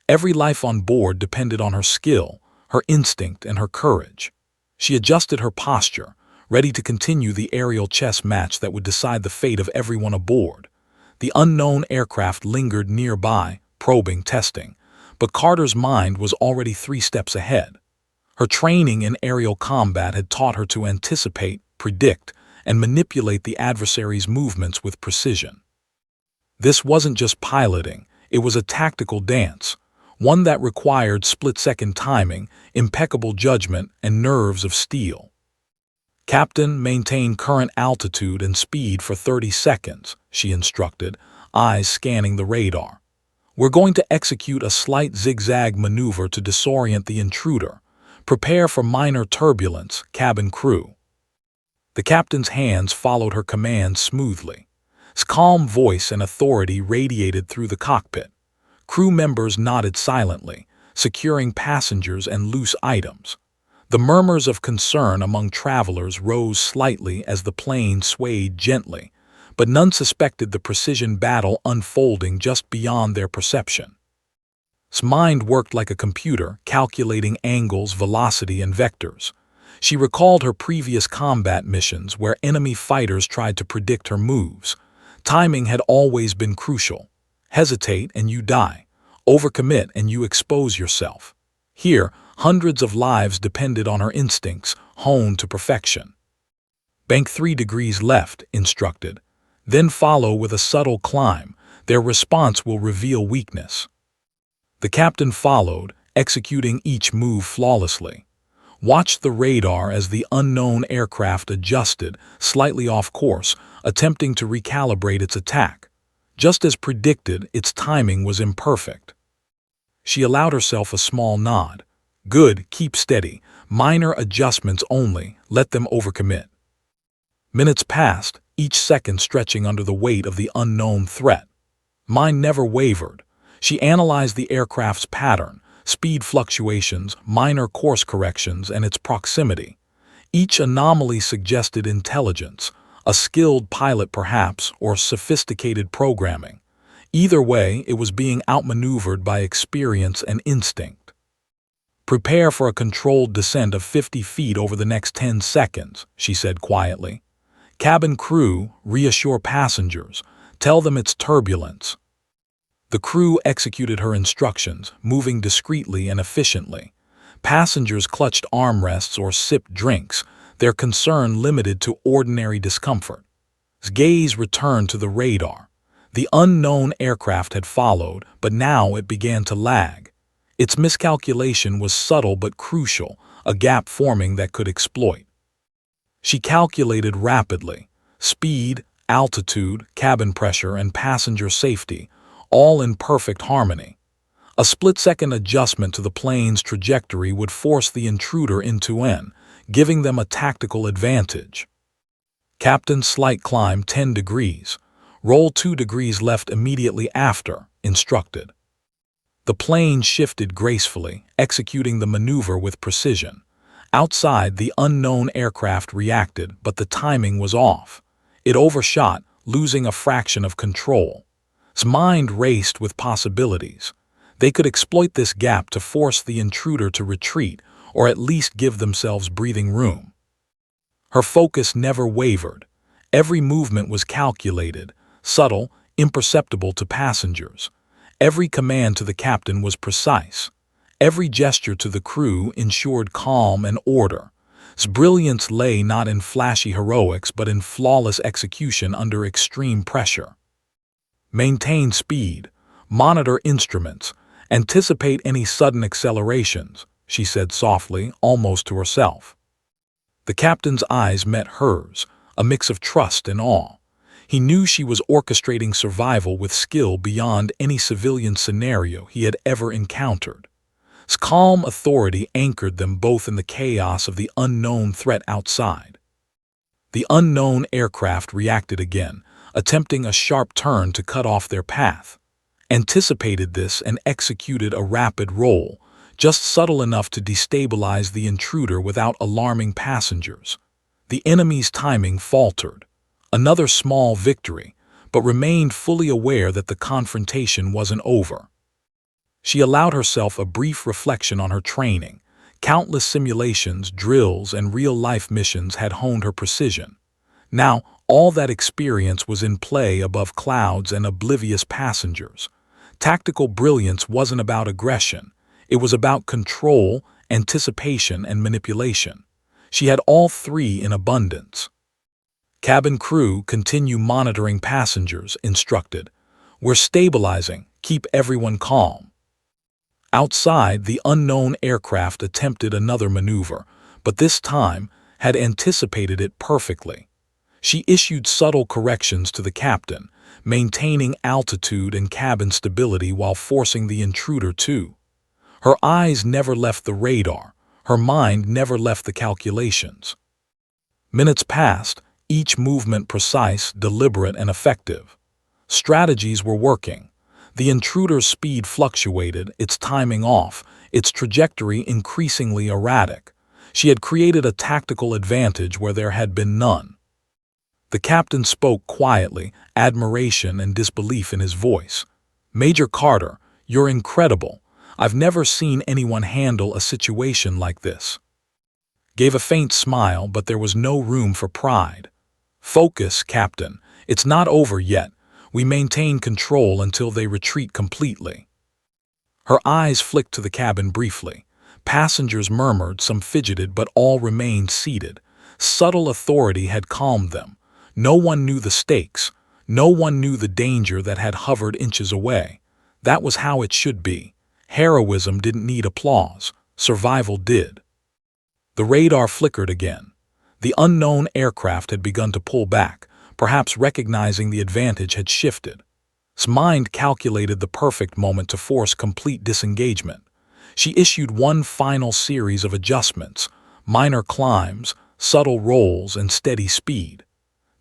Every life on board depended on her skill, her instinct, and her courage. She adjusted her posture, ready to continue the aerial chess match that would decide the fate of everyone aboard. The unknown aircraft lingered nearby, probing, testing, but Carter's mind was already 3 steps ahead. Her training in aerial combat had taught her to anticipate, predict, and manipulate the adversary's movements with precision. This wasn't just piloting, it was a tactical dance, one that required split-second timing, impeccable judgment, and nerves of steel. "Captain, maintain current altitude and speed for 30 seconds, she instructed, eyes scanning the radar. "We're going to execute a slight zigzag maneuver to disorient the intruder. Prepare for minor turbulence, cabin crew." The captain's hands followed her commands smoothly. His calm voice and authority radiated through the cockpit. Crew members nodded silently, securing passengers and loose items. The murmurs of concern among travelers rose slightly as the plane swayed gently, but none suspected the precision battle unfolding just beyond their perception. His mind worked like a computer, calculating angles, velocity, and vectors. She recalled her previous combat missions where enemy fighters tried to predict her moves. Timing had always been crucial. Hesitate and you die. Overcommit and you expose yourself. Here, hundreds of lives depended on her instincts, honed to perfection. "Bank 3 degrees left," instructed. "Then follow with a subtle climb. Their response will reveal weakness." The captain followed, executing each move flawlessly. Watched the radar as the unknown aircraft adjusted, slightly off course, attempting to recalibrate its attack. Just as predicted, its timing was imperfect. She allowed herself a small nod. "Good, keep steady. Minor adjustments only, let them overcommit." Minutes passed, each second stretching under the weight of the unknown threat. Mind never wavered. She analyzed the aircraft's pattern, speed fluctuations, minor course corrections, and its proximity. Each anomaly suggested intelligence, a skilled pilot perhaps, or sophisticated programming. Either way, it was being outmaneuvered by experience and instinct. "Prepare for a controlled descent of 50 feet over the next 10 seconds, she said quietly. "Cabin crew, reassure passengers. Tell them it's turbulence." The crew executed her instructions, moving discreetly and efficiently. Passengers clutched armrests or sipped drinks, their concern limited to ordinary discomfort. His gaze returned to the radar. The unknown aircraft had followed, but now it began to lag. Its miscalculation was subtle but crucial, a gap forming that could exploit. She calculated rapidly. Speed, altitude, cabin pressure, and passenger safety, all in perfect harmony. A split-second adjustment to the plane's trajectory would force the intruder into N, giving them a tactical advantage. "Captain, slight climb 10 degrees. Roll 2 degrees left immediately after," instructed. The plane shifted gracefully, executing the maneuver with precision. Outside, the unknown aircraft reacted, but the timing was off. It overshot, losing a fraction of control. His mind raced with possibilities. They could exploit this gap to force the intruder to retreat, or at least give themselves breathing room. Her focus never wavered. Every movement was calculated, subtle, imperceptible to passengers. Every command to the captain was precise. Every gesture to the crew ensured calm and order. His brilliance lay not in flashy heroics but in flawless execution under extreme pressure. "Maintain speed. Monitor instruments. Anticipate any sudden accelerations," she said softly, almost to herself. The captain's eyes met hers, a mix of trust and awe. He knew she was orchestrating survival with skill beyond any civilian scenario he had ever encountered. Calm authority anchored them both in the chaos of the unknown threat outside. The unknown aircraft reacted again, attempting a sharp turn to cut off their path. Anticipated this and executed a rapid roll, just subtle enough to destabilize the intruder without alarming passengers. The enemy's timing faltered. Another small victory, but remained fully aware that the confrontation wasn't over. She allowed herself a brief reflection on her training. Countless simulations, drills, and real-life missions had honed her precision. Now, all that experience was in play above clouds and oblivious passengers. Tactical brilliance wasn't about aggression. It was about control, anticipation, and manipulation. She had all three in abundance. Cabin crew, continue monitoring passengers, instructed. We're stabilizing. Keep everyone calm. Outside, the unknown aircraft attempted another maneuver, but this time had anticipated it perfectly. She issued subtle corrections to the captain, maintaining altitude and cabin stability while forcing the intruder to. Her eyes never left the radar. Her mind never left the calculations. Minutes passed, each movement precise, deliberate, and effective. Strategies were working. The intruder's speed fluctuated, its timing off, its trajectory increasingly erratic. She had created a tactical advantage where there had been none. The captain spoke quietly, admiration and disbelief in his voice. "Major Carter, you're incredible. I've never seen anyone handle a situation like this." Gave a faint smile, but there was no room for pride. "Focus, Captain. It's not over yet. We maintain control until they retreat completely." Her eyes flicked to the cabin briefly. Passengers murmured, some fidgeted, but all remained seated. Subtle authority had calmed them. No one knew the stakes. No one knew the danger that had hovered inches away. That was how it should be. Heroism didn't need applause. Survival did. The radar flickered again. The unknown aircraft had begun to pull back, perhaps recognizing the advantage had shifted. His mind calculated the perfect moment to force complete disengagement. She issued one final series of adjustments, minor climbs, subtle rolls, and steady speed.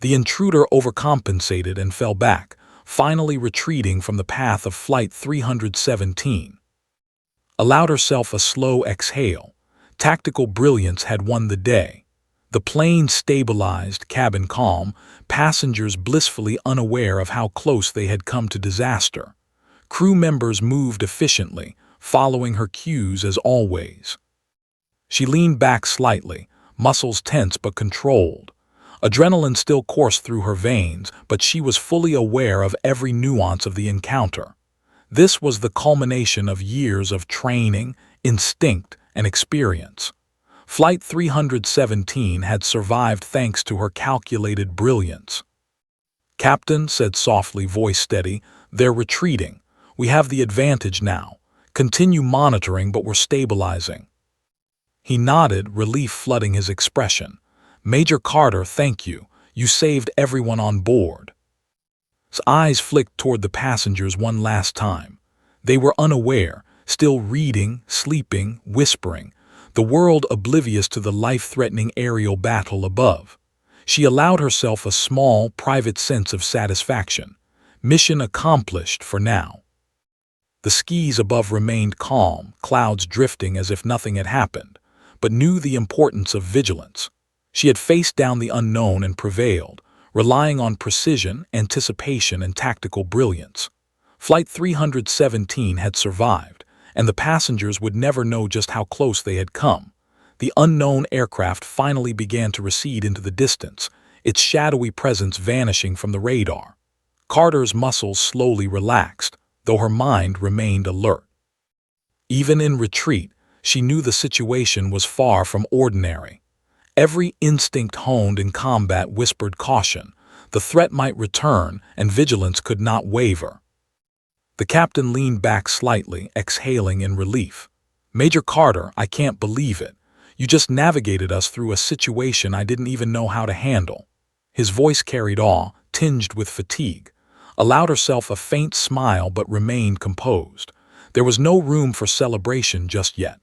The intruder overcompensated and fell back, finally retreating from the path of Flight 317. Allowed herself a slow exhale. Tactical brilliance had won the day. The plane stabilized, cabin calm, passengers blissfully unaware of how close they had come to disaster. Crew members moved efficiently, following her cues as always. She leaned back slightly, muscles tense but controlled. Adrenaline still coursed through her veins, but she was fully aware of every nuance of the encounter. This was the culmination of years of training, instinct, and experience. Flight 317 had survived thanks to her calculated brilliance. "Captain," said softly, voice steady, "they're retreating. We have the advantage now. Continue monitoring, but we're stabilizing." He nodded, relief flooding his expression. "Major Carter, thank you. You saved everyone on board." His eyes flicked toward the passengers one last time. They were unaware, still reading, sleeping, whispering, the world oblivious to the life-threatening aerial battle above. She allowed herself a small, private sense of satisfaction. Mission accomplished for now. The skies above remained calm, clouds drifting as if nothing had happened, but knew the importance of vigilance. She had faced down the unknown and prevailed, relying on precision, anticipation, and tactical brilliance. Flight 317 had survived, and the passengers would never know just how close they had come. The unknown aircraft finally began to recede into the distance, its shadowy presence vanishing from the radar. Carter's muscles slowly relaxed, though her mind remained alert. Even in retreat, she knew the situation was far from ordinary. Every instinct honed in combat whispered caution. The threat might return, and vigilance could not waver. The captain leaned back slightly, exhaling in relief. "Major Carter, I can't believe it. You just navigated us through a situation I didn't even know how to handle." His voice carried awe, tinged with fatigue. Allowed herself a faint smile but remained composed. There was no room for celebration just yet.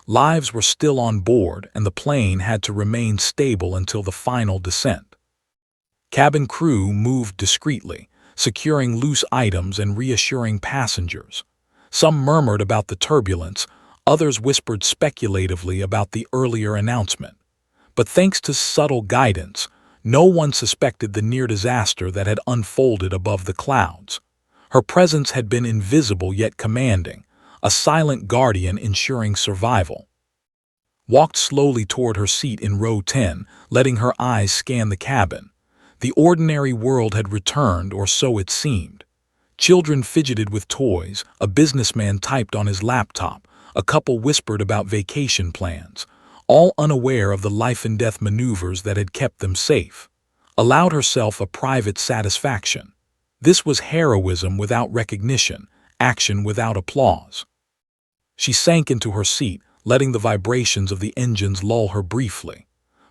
Lives were still on board, and the plane had to remain stable until the final descent. Cabin crew moved discreetly, securing loose items and reassuring passengers. Some murmured about the turbulence, others whispered speculatively about the earlier announcement. But thanks to subtle guidance, no one suspected the near disaster that had unfolded above the clouds. Her presence had been invisible yet commanding, a silent guardian ensuring survival. Walked slowly toward her seat in row 10, letting her eyes scan the cabin. The ordinary world had returned, or so it seemed. Children fidgeted with toys, a businessman typed on his laptop, a couple whispered about vacation plans, all unaware of the life-and-death maneuvers that had kept them safe. Allowed herself a private satisfaction. This was heroism without recognition, action without applause. She sank into her seat, letting the vibrations of the engines lull her briefly.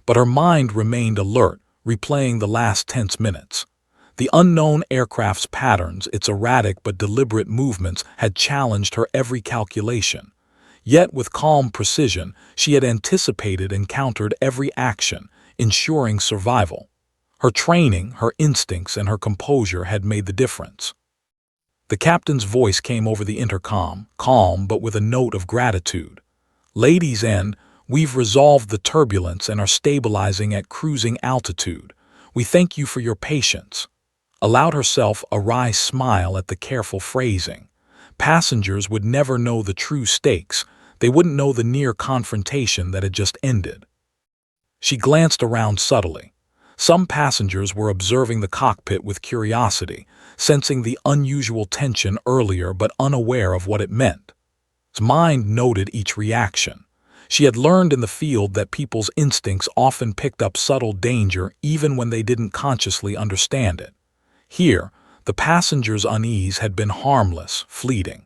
But her mind remained alert, replaying the last tense minutes. The unknown aircraft's patterns, its erratic but deliberate movements, had challenged her every calculation. Yet with calm precision, she had anticipated and countered every action, ensuring survival. Her training, her instincts, and her composure had made the difference. The captain's voice came over the intercom, calm but with a note of gratitude. "Ladies and we've resolved the turbulence and are stabilizing at cruising altitude. We thank you for your patience." Allowed herself a wry smile at the careful phrasing. Passengers would never know the true stakes. They wouldn't know the near confrontation that had just ended. She glanced around subtly. Some passengers were observing the cockpit with curiosity, sensing the unusual tension earlier but unaware of what it meant. His mind noted each reaction. She had learned in the field that people's instincts often picked up subtle danger even when they didn't consciously understand it. Here, the passenger's unease had been harmless, fleeting.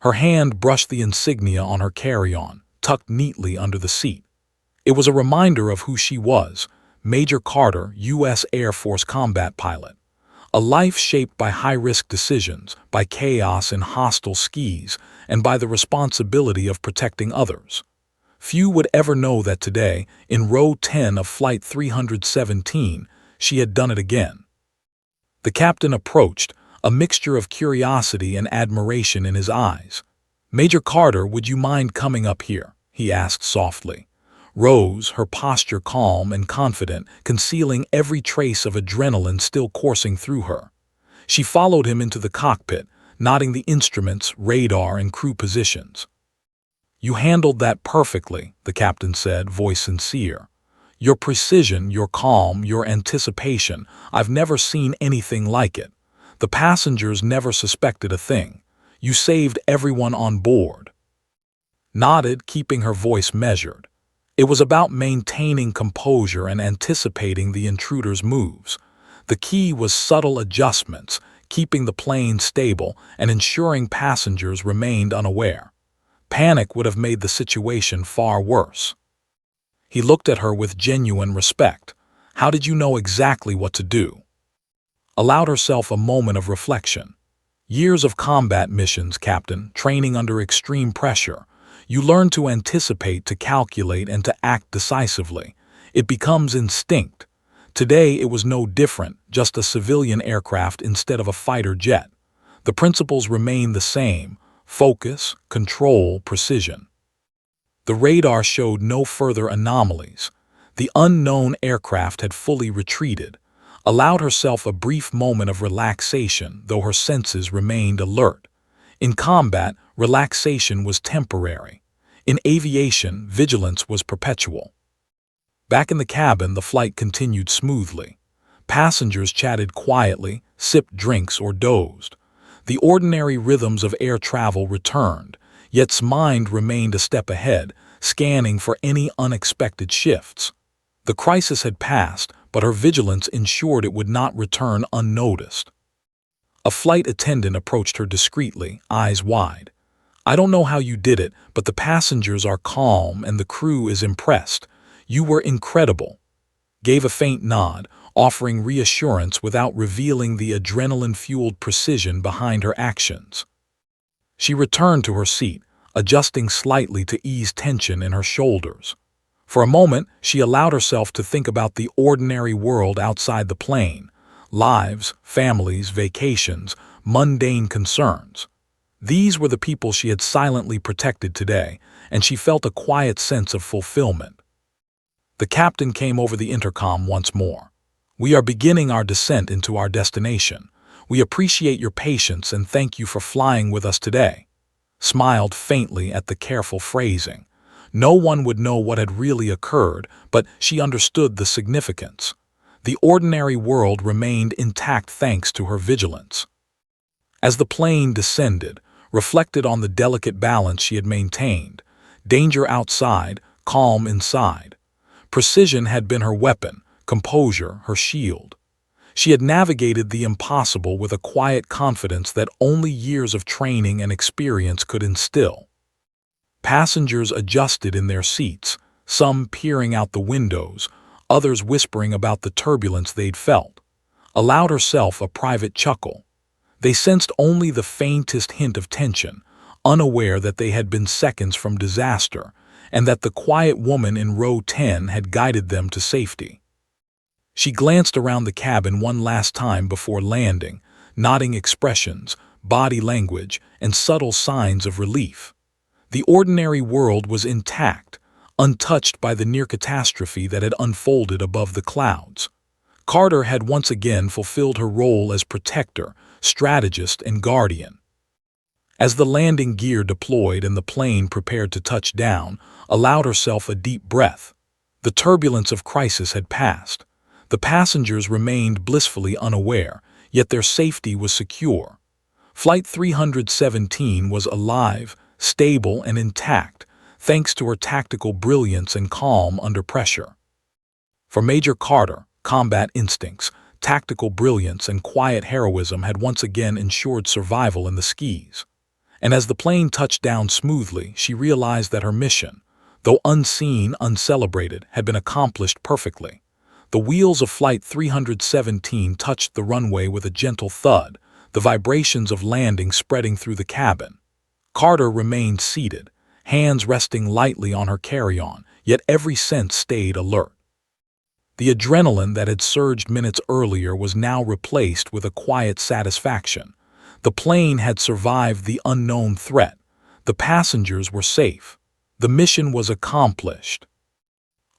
Her hand brushed the insignia on her carry-on, tucked neatly under the seat. It was a reminder of who she was, Major Carter, U.S. Air Force combat pilot. A life shaped by high-risk decisions, by chaos in hostile skies, and by the responsibility of protecting others. Few would ever know that today, in row 10 of Flight 317, she had done it again. The captain approached, a mixture of curiosity and admiration in his eyes. "Major Carter, would you mind coming up here?" he asked softly. Rose, her posture calm and confident, concealing every trace of adrenaline still coursing through her. She followed him into the cockpit, nodding the instruments, radar, and crew positions. "You handled that perfectly," the captain said, voice sincere. "Your precision, your calm, your anticipation, I've never seen anything like it. The passengers never suspected a thing. You saved everyone on board." Nodded, keeping her voice measured. It was about maintaining composure and anticipating the intruder's moves. The key was subtle adjustments, keeping the plane stable and ensuring passengers remained unaware. Panic would have made the situation far worse. He looked at her with genuine respect. "How did you know exactly what to do?" Allowed herself a moment of reflection. "Years of combat missions, Captain, training under extreme pressure. You learn to anticipate, to calculate, and to act decisively. It becomes instinct. Today it was no different, just a civilian aircraft instead of a fighter jet. The principles remain the same: focus, control, precision." The radar showed no further anomalies. The unknown aircraft had fully retreated. Allowed herself a brief moment of relaxation, though her senses remained alert. In combat, relaxation was temporary. In aviation, vigilance was perpetual. Back in the cabin, the flight continued smoothly. Passengers chatted quietly, sipped drinks, or dozed. The ordinary rhythms of air travel returned, yet mind remained a step ahead, scanning for any unexpected shifts. The crisis had passed, but her vigilance ensured it would not return unnoticed. A flight attendant approached her discreetly, eyes wide. "I don't know how you did it, but the passengers are calm and the crew is impressed. You were incredible." Gave a faint nod, offering reassurance without revealing the adrenaline-fueled precision behind her actions. She returned to her seat, adjusting slightly to ease tension in her shoulders. For a moment, she allowed herself to think about the ordinary world outside the plane: lives, families, vacations, mundane concerns. These were the people she had silently protected today, and she felt a quiet sense of fulfillment. The captain came over the intercom once more. "We are beginning our descent into our destination. We appreciate your patience and thank you for flying with us today." Smiled faintly at the careful phrasing. No one would know what had really occurred, but she understood the significance. The ordinary world remained intact thanks to her vigilance. As the plane descended, reflected on the delicate balance she had maintained: danger outside, calm inside. Precision had been her weapon, composure her shield. She had navigated the impossible with a quiet confidence that only years of training and experience could instill. Passengers adjusted in their seats, some peering out the windows, others whispering about the turbulence they'd felt. Allowed herself a private chuckle. They sensed only the faintest hint of tension, unaware that they had been seconds from disaster, and that the quiet woman in row 10 had guided them to safety. She glanced around the cabin one last time before landing, nodding expressions, body language, and subtle signs of relief. The ordinary world was intact, untouched by the near catastrophe that had unfolded above the clouds. Carter had once again fulfilled her role as protector, strategist, and guardian. As the landing gear deployed and the plane prepared to touch down, allowed herself a deep breath. The turbulence of crisis had passed. The passengers remained blissfully unaware, yet their safety was secure. Flight 317 was alive, stable, and intact, thanks to her tactical brilliance and calm under pressure. For Major Carter, combat instincts, tactical brilliance, and quiet heroism had once again ensured survival in the skis. And as the plane touched down smoothly, she realized that her mission, though unseen, uncelebrated, had been accomplished perfectly. The wheels of Flight 317 touched the runway with a gentle thud, the vibrations of landing spreading through the cabin. Carter remained seated, hands resting lightly on her carry-on, yet every sense stayed alert. The adrenaline that had surged minutes earlier was now replaced with a quiet satisfaction. The plane had survived the unknown threat. The passengers were safe. The mission was accomplished.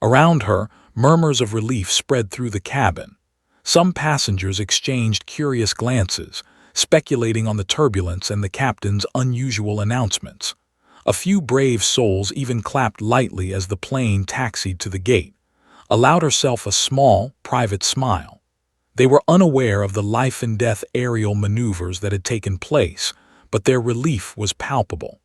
Around her, murmurs of relief spread through the cabin. Some passengers exchanged curious glances, speculating on the turbulence and the captain's unusual announcements. A few brave souls even clapped lightly as the plane taxied to the gate, allowed herself a small, private smile. They were unaware of the life-and-death aerial maneuvers that had taken place, but their relief was palpable.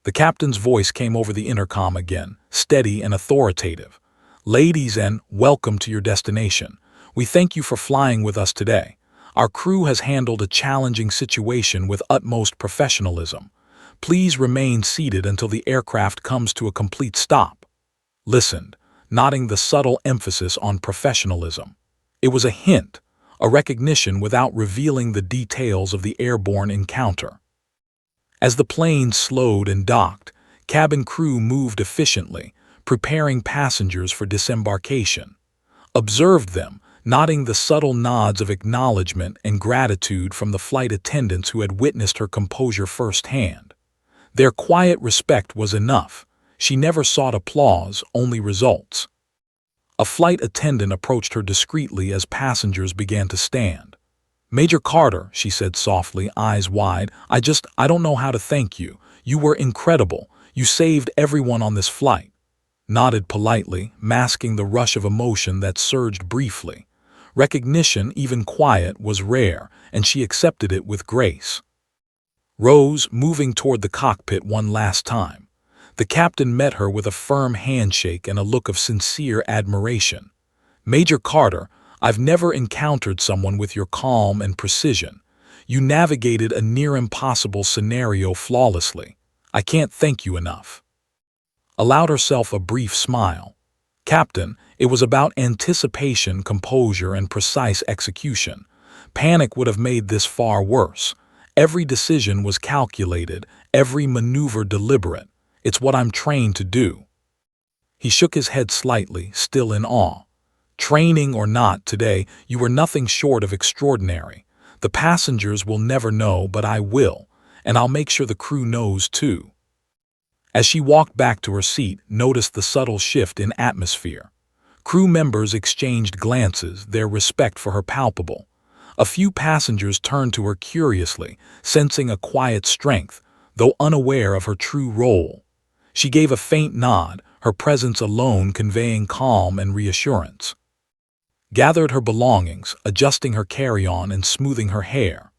The captain's voice came over the intercom again, steady and authoritative. "Ladies, and welcome to your destination. We thank you for flying with us today. Our crew has handled a challenging situation with utmost professionalism. Please remain seated until the aircraft comes to a complete stop." Listened, nodding the subtle emphasis on professionalism. It was a hint, a recognition without revealing the details of the airborne encounter. As the plane slowed and docked, cabin crew moved efficiently, preparing passengers for disembarkation. Observed them, nodding the subtle nods of acknowledgement and gratitude from the flight attendants who had witnessed her composure firsthand. Their quiet respect was enough. She never sought applause, only results. A flight attendant approached her discreetly as passengers began to stand. "Major Carter," she said softly, eyes wide, I don't know how to thank you. You were incredible. You saved everyone on this flight." Nodded politely, masking the rush of emotion that surged briefly. Recognition, even quiet, was rare, and she accepted it with grace. Rose, moving toward the cockpit one last time. The captain met her with a firm handshake and a look of sincere admiration. "Major Carter, I've never encountered someone with your calm and precision. You navigated a near-impossible scenario flawlessly. I can't thank you enough." Allowed herself a brief smile. "Captain, it was about anticipation, composure, and precise execution. Panic would have made this far worse. Every decision was calculated, every maneuver deliberate. It's what I'm trained to do. He shook his head slightly, still in awe. Training or not, today you were nothing short of extraordinary. The passengers will never know, but I will, and I'll make sure the crew knows too. As she walked back to her seat, noticed the subtle shift in atmosphere. Crew members exchanged glances, their respect for her palpable. A few passengers turned to her curiously, sensing a quiet strength, though unaware of her true role. She gave a faint nod, her presence alone conveying calm and reassurance. Gathered her belongings, adjusting her carry-on and smoothing her hair.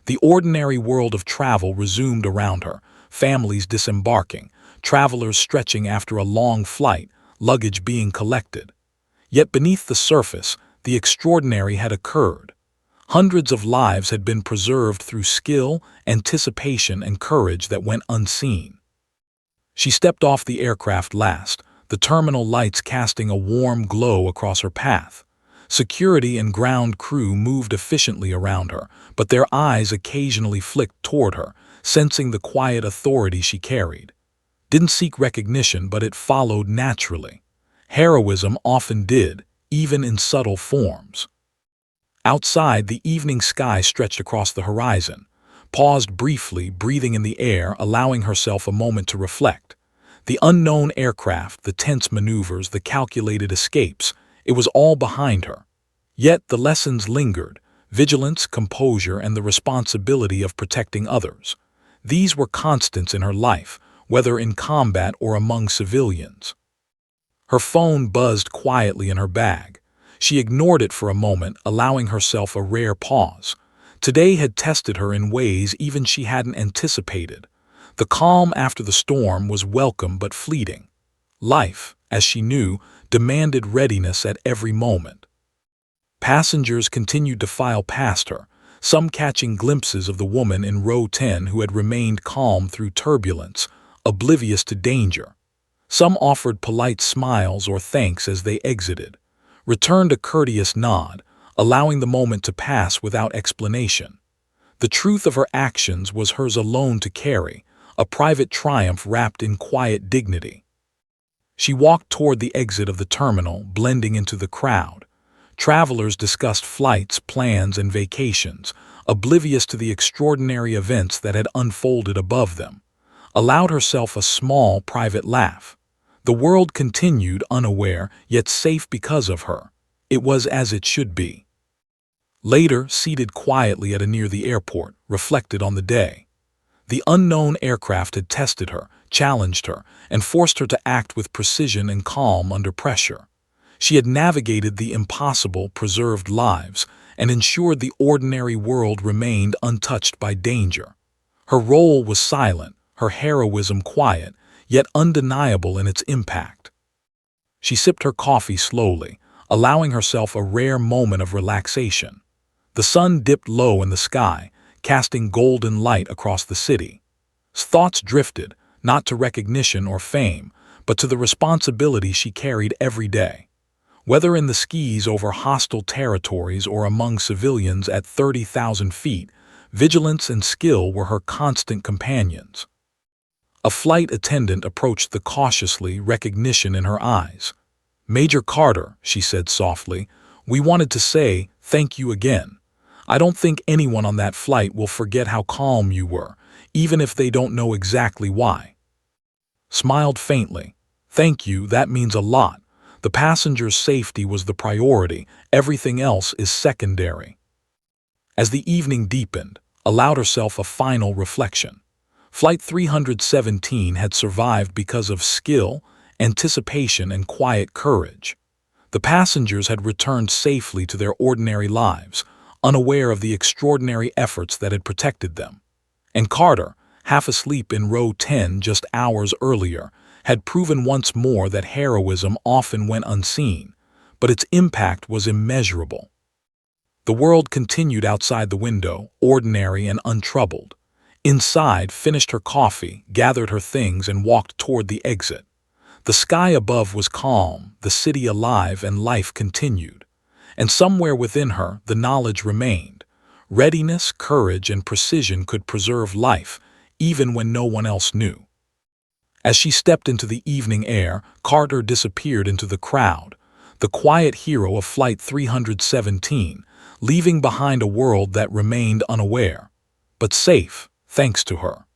The ordinary world of travel resumed around her, families disembarking, travelers stretching after a long flight, luggage being collected. Yet beneath the surface, the extraordinary had occurred. Hundreds of lives had been preserved through skill, anticipation, and courage that went unseen. She stepped off the aircraft last, the terminal lights casting a warm glow across her path. Security and ground crew moved efficiently around her, but their eyes occasionally flicked toward her, sensing the quiet authority she carried. Didn't seek recognition, but it followed naturally. Heroism often did, even in subtle forms. Outside, the evening sky stretched across the horizon. Paused briefly, breathing in the air, allowing herself a moment to reflect. The unknown aircraft, the tense maneuvers, the calculated escapes, it was all behind her. Yet the lessons lingered: vigilance, composure, and the responsibility of protecting others. These were constants in her life, whether in combat or among civilians. Her phone buzzed quietly in her bag. She ignored it for a moment, allowing herself a rare pause. Today had tested her in ways even she hadn't anticipated. The calm after the storm was welcome but fleeting. Life, as she knew, demanded readiness at every moment. Passengers continued to file past her, some catching glimpses of the woman in row 10 who had remained calm through turbulence, oblivious to danger. Some offered polite smiles or thanks as they exited, returned a courteous nod, allowing the moment to pass without explanation. The truth of her actions was hers alone to carry, a private triumph wrapped in quiet dignity. She walked toward the exit of the terminal, blending into the crowd. Travelers discussed flights, plans, and vacations, oblivious to the extraordinary events that had unfolded above them. Allowed herself a small, private laugh. The world continued, unaware, yet safe because of her. It was as it should be. Later, seated quietly at near the airport, reflected on the day. The unknown aircraft had tested her, challenged her, and forced her to act with precision and calm under pressure. She had navigated the impossible, preserved lives, and ensured the ordinary world remained untouched by danger. Her role was silent, her heroism quiet, yet undeniable in its impact. She sipped her coffee slowly, allowing herself a rare moment of relaxation. The sun dipped low in the sky, casting golden light across the city. Thoughts drifted, not to recognition or fame, but to the responsibility she carried every day. Whether in the skis over hostile territories or among civilians at 30,000 feet, vigilance and skill were her constant companions. A flight attendant approached the cautiously, recognition in her eyes. "Major Carter," she said softly, "we wanted to say thank you again. I don't think anyone on that flight will forget how calm you were, even if they don't know exactly why." Smiled faintly. "Thank you, that means a lot. The passenger's safety was the priority, everything else is secondary." As the evening deepened, allowed herself a final reflection. Flight 317 had survived because of skill, anticipation, and quiet courage. The passengers had returned safely to their ordinary lives, unaware of the extraordinary efforts that had protected them. And Carter, half asleep in row 10 just hours earlier, had proven once more that heroism often went unseen, but its impact was immeasurable. The world continued outside the window, ordinary and untroubled. Inside, finished her coffee, gathered her things, and walked toward the exit. The sky above was calm, the city alive, and life continued. And somewhere within her, the knowledge remained. Readiness, courage, and precision could preserve life, even when no one else knew. As she stepped into the evening air, Carter disappeared into the crowd, the quiet hero of Flight 317, leaving behind a world that remained unaware, but safe, thanks to her.